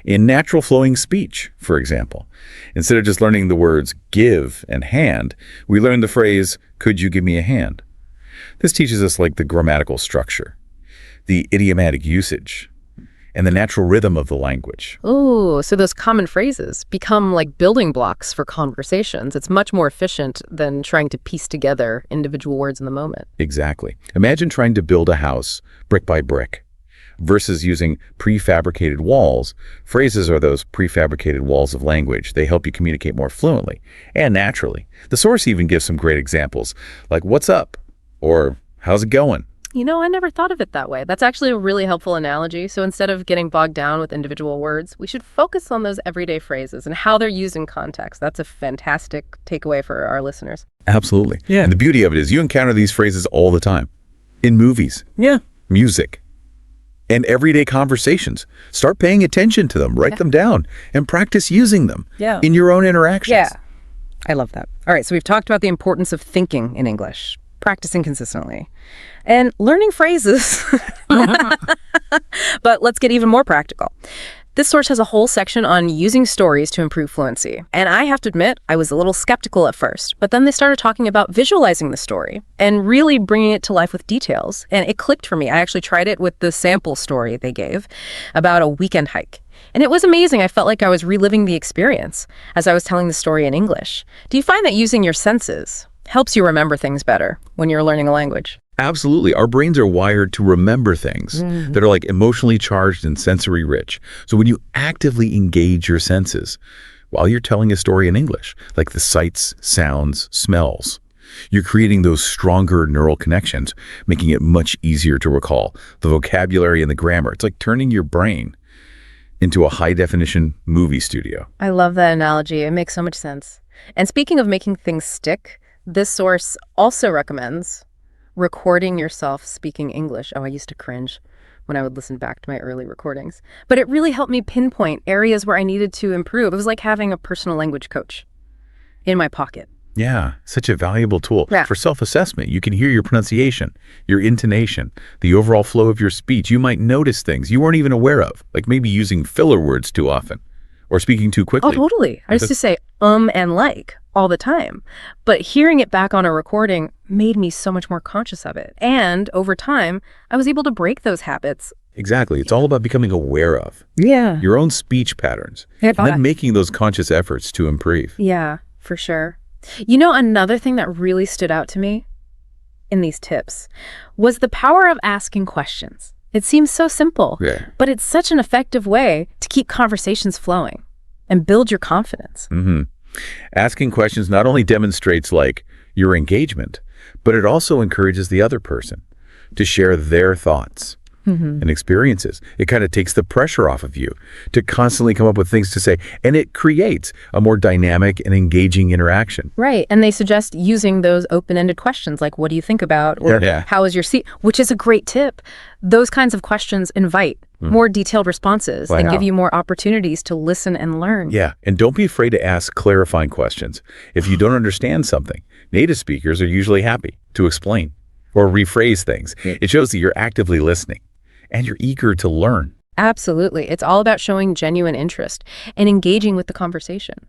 In natural flowing speech, for example, instead of just learning the words give and hand, we learn the phrase, could you give me a hand? This teaches us like the grammatical structure, the idiomatic usage, and the natural rhythm of the language.
Oh, so those common phrases become like building blocks for conversations. It's much more efficient than trying to piece together individual words in the moment.
Exactly. Imagine trying to build a house brick by brick versus using prefabricated walls. Phrases are those prefabricated walls of language. They help you communicate more fluently and naturally. The source even gives some great examples, like what's up or how's it going?
I never thought of it that way. That's actually a really helpful analogy. So instead of getting bogged down with individual words, we should focus on those everyday phrases and how they're used in context. That's a fantastic takeaway for our listeners.
Absolutely. Yeah. And the beauty of it is you encounter these phrases all the time. In movies.
Yeah.
Music. And everyday conversations. Start paying attention to them. Write them down and practice using them in your own interactions.
Yeah. I love that. All right, so we've talked about the importance of thinking in English, practicing consistently, and learning phrases. But let's get even more practical. This source has a whole section on using stories to improve fluency. And I have to admit, I was a little skeptical at first, but then they started talking about visualizing the story and really bringing it to life with details. And it clicked for me. I actually tried it with the sample story they gave about a weekend hike. And it was amazing. I felt like I was reliving the experience as I was telling the story in English. Do you find that using your senses helps you remember things better when you're learning a language?
Absolutely. Our brains are wired to remember things that are like emotionally charged and sensory rich. So when you actively engage your senses while you're telling a story in English, like the sights, sounds, smells, you're creating those stronger neural connections, making it much easier to recall the vocabulary and the grammar. It's like turning your brain into a high-definition movie studio.
I love that analogy. It makes so much sense. And speaking of making things stick, this source also recommends recording yourself speaking English. Oh, I used to cringe when I would listen back to my early recordings. But it really helped me pinpoint areas where I needed to improve. It was like having a personal language coach in my pocket.
Yeah, such a valuable tool
Yeah.
for self-assessment. You can hear your pronunciation, your intonation, the overall flow of your speech. You might notice things you weren't even aware of, like maybe using filler words too often or speaking too quickly.
Oh, totally. I used to say and like
all the time. But hearing it back on a recording made me so much more conscious of it. And over time, I was able to break those habits.
Exactly. It's all about becoming aware of your own speech patterns and then making those conscious efforts to improve.
Yeah, for sure. You know, another thing that really stood out to me in these tips was the power of asking questions. It seems so simple, but it's such an effective way to keep conversations flowing and build your confidence.
Asking questions not only demonstrates like your engagement, but it also encourages the other person to share their thoughts and experiences. It kind of takes the pressure off of you to constantly come up with things to say, and it creates a more dynamic and engaging interaction.
Right, and they suggest using those open-ended questions like, what do you think about, or how is your seat, which is a great tip. Those kinds of questions invite more detailed responses and give you more opportunities to listen and learn.
Yeah, and don't be afraid to ask clarifying questions. If you don't understand something, native speakers are usually happy to explain or rephrase things. It shows that you're actively listening and you're eager to learn.
Absolutely. It's all about showing genuine interest and engaging with the conversation.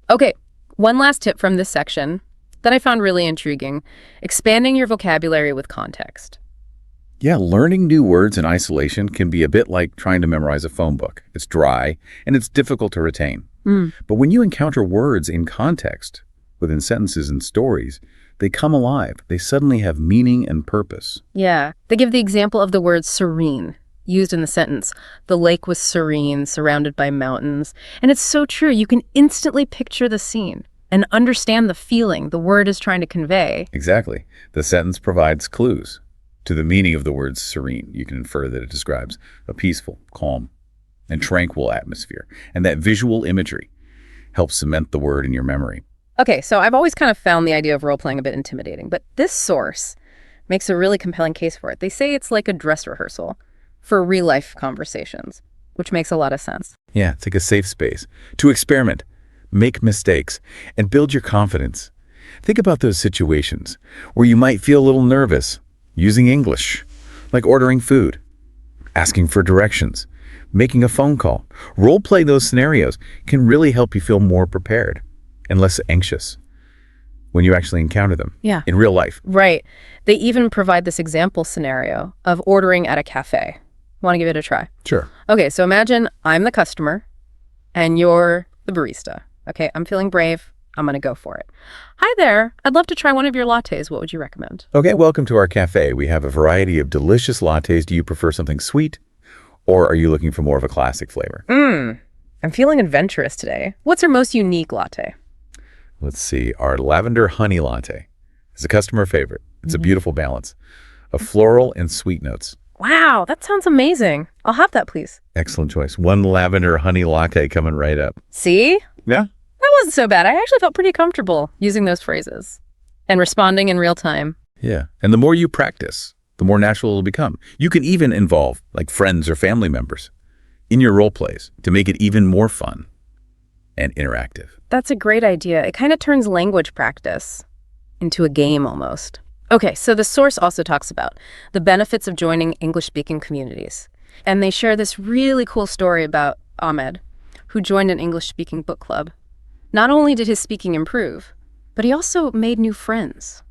Okay, one last tip from this section that I found really intriguing: expanding your vocabulary with context.
Yeah, learning new words in isolation can be a bit like trying to memorize a phone book. It's dry and it's difficult to retain. But when you encounter words in context, within sentences and stories, they come alive. They suddenly have meaning and purpose.
Yeah, they give the example of the word serene used in the sentence. The lake was serene, surrounded by mountains. And it's so true. You can instantly picture the scene and understand the feeling the word is trying to convey.
Exactly. The sentence provides clues to the meaning of the word serene. You can infer that it describes a peaceful, calm, and tranquil atmosphere. And that visual imagery helps cement the word in your memory.
Okay, so I've always kind of found the idea of role-playing a bit intimidating, but this source makes a really compelling case for it. They say it's like a dress rehearsal for real-life conversations, which makes a lot of sense.
Yeah, it's like a safe space to experiment, make mistakes, and build your confidence. Think about those situations where you might feel a little nervous using English, like ordering food, asking for directions, making a phone call. Role-play those scenarios can really help you feel more prepared and less anxious when you actually encounter them in real life.
Right. They even provide this example scenario of ordering at a cafe. Want to give it a try?
Sure.
Okay, so imagine I'm the customer and you're the barista. Okay, I'm feeling brave. I'm going to go for it. Hi there. I'd love to try one of your lattes. What would you recommend?
Okay, welcome to our cafe. We have a variety of delicious lattes. Do you prefer something sweet, or are you looking for more of a classic flavor?
I'm feeling adventurous today. What's your most unique latte?
Let's see. Our lavender honey latte is a customer favorite. It's a beautiful balance of floral and sweet notes.
Wow, that sounds amazing. I'll have that, please.
Excellent choice. One lavender honey latte coming right up.
See?
Yeah.
That wasn't so bad. I actually felt pretty comfortable using those phrases and responding in real time.
Yeah. And the more you practice, the more natural it'll become. You can even involve like friends or family members in your role plays to make it even more fun and interactive.
That's a great idea. It kind of turns language practice into a game almost. Okay, so the source also talks about the benefits of joining English-speaking communities. And they share this really cool story about Ahmed, who joined an English-speaking book club. Not only did his speaking improve, but he also made new friends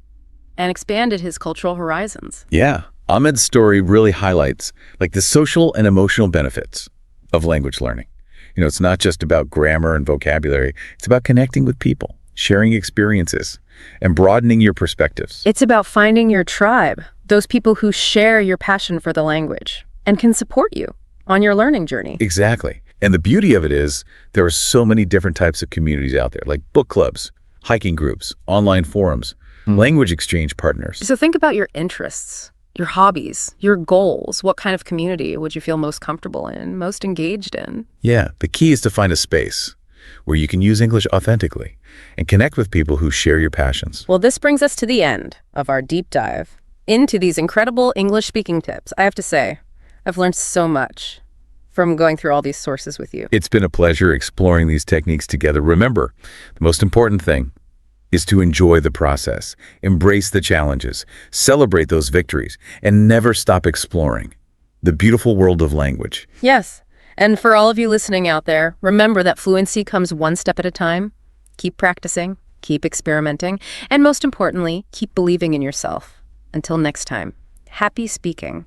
and expanded his cultural horizons.
Yeah. Ahmed's story really highlights like the social and emotional benefits of language learning. You know, it's not just about grammar and vocabulary. It's about connecting with people, sharing experiences, and broadening your perspectives.
It's about finding your tribe, those people who share your passion for the language and can support you on your learning journey.
Exactly. And the beauty of it is there are so many different types of communities out there, like book clubs, hiking groups, online forums, language exchange partners.
So think about your interests, your hobbies, your goals. What kind of community would you feel most comfortable in, most engaged in?
Yeah, the key is to find a space where you can use English authentically and connect with people who share your passions.
Well, this brings us to the end of our deep dive into these incredible English speaking tips. I have to say, I've learned so much from going through all these sources with you.
It's been a pleasure exploring these techniques together. Remember, the most important thing is to enjoy the process, embrace the challenges, celebrate those victories, and never stop exploring the beautiful world of language.
Yes. And for all of you listening out there, remember that fluency comes one step at a time, Keep practicing, keep experimenting, and most importantly, keep believing in yourself. Until next time, happy speaking.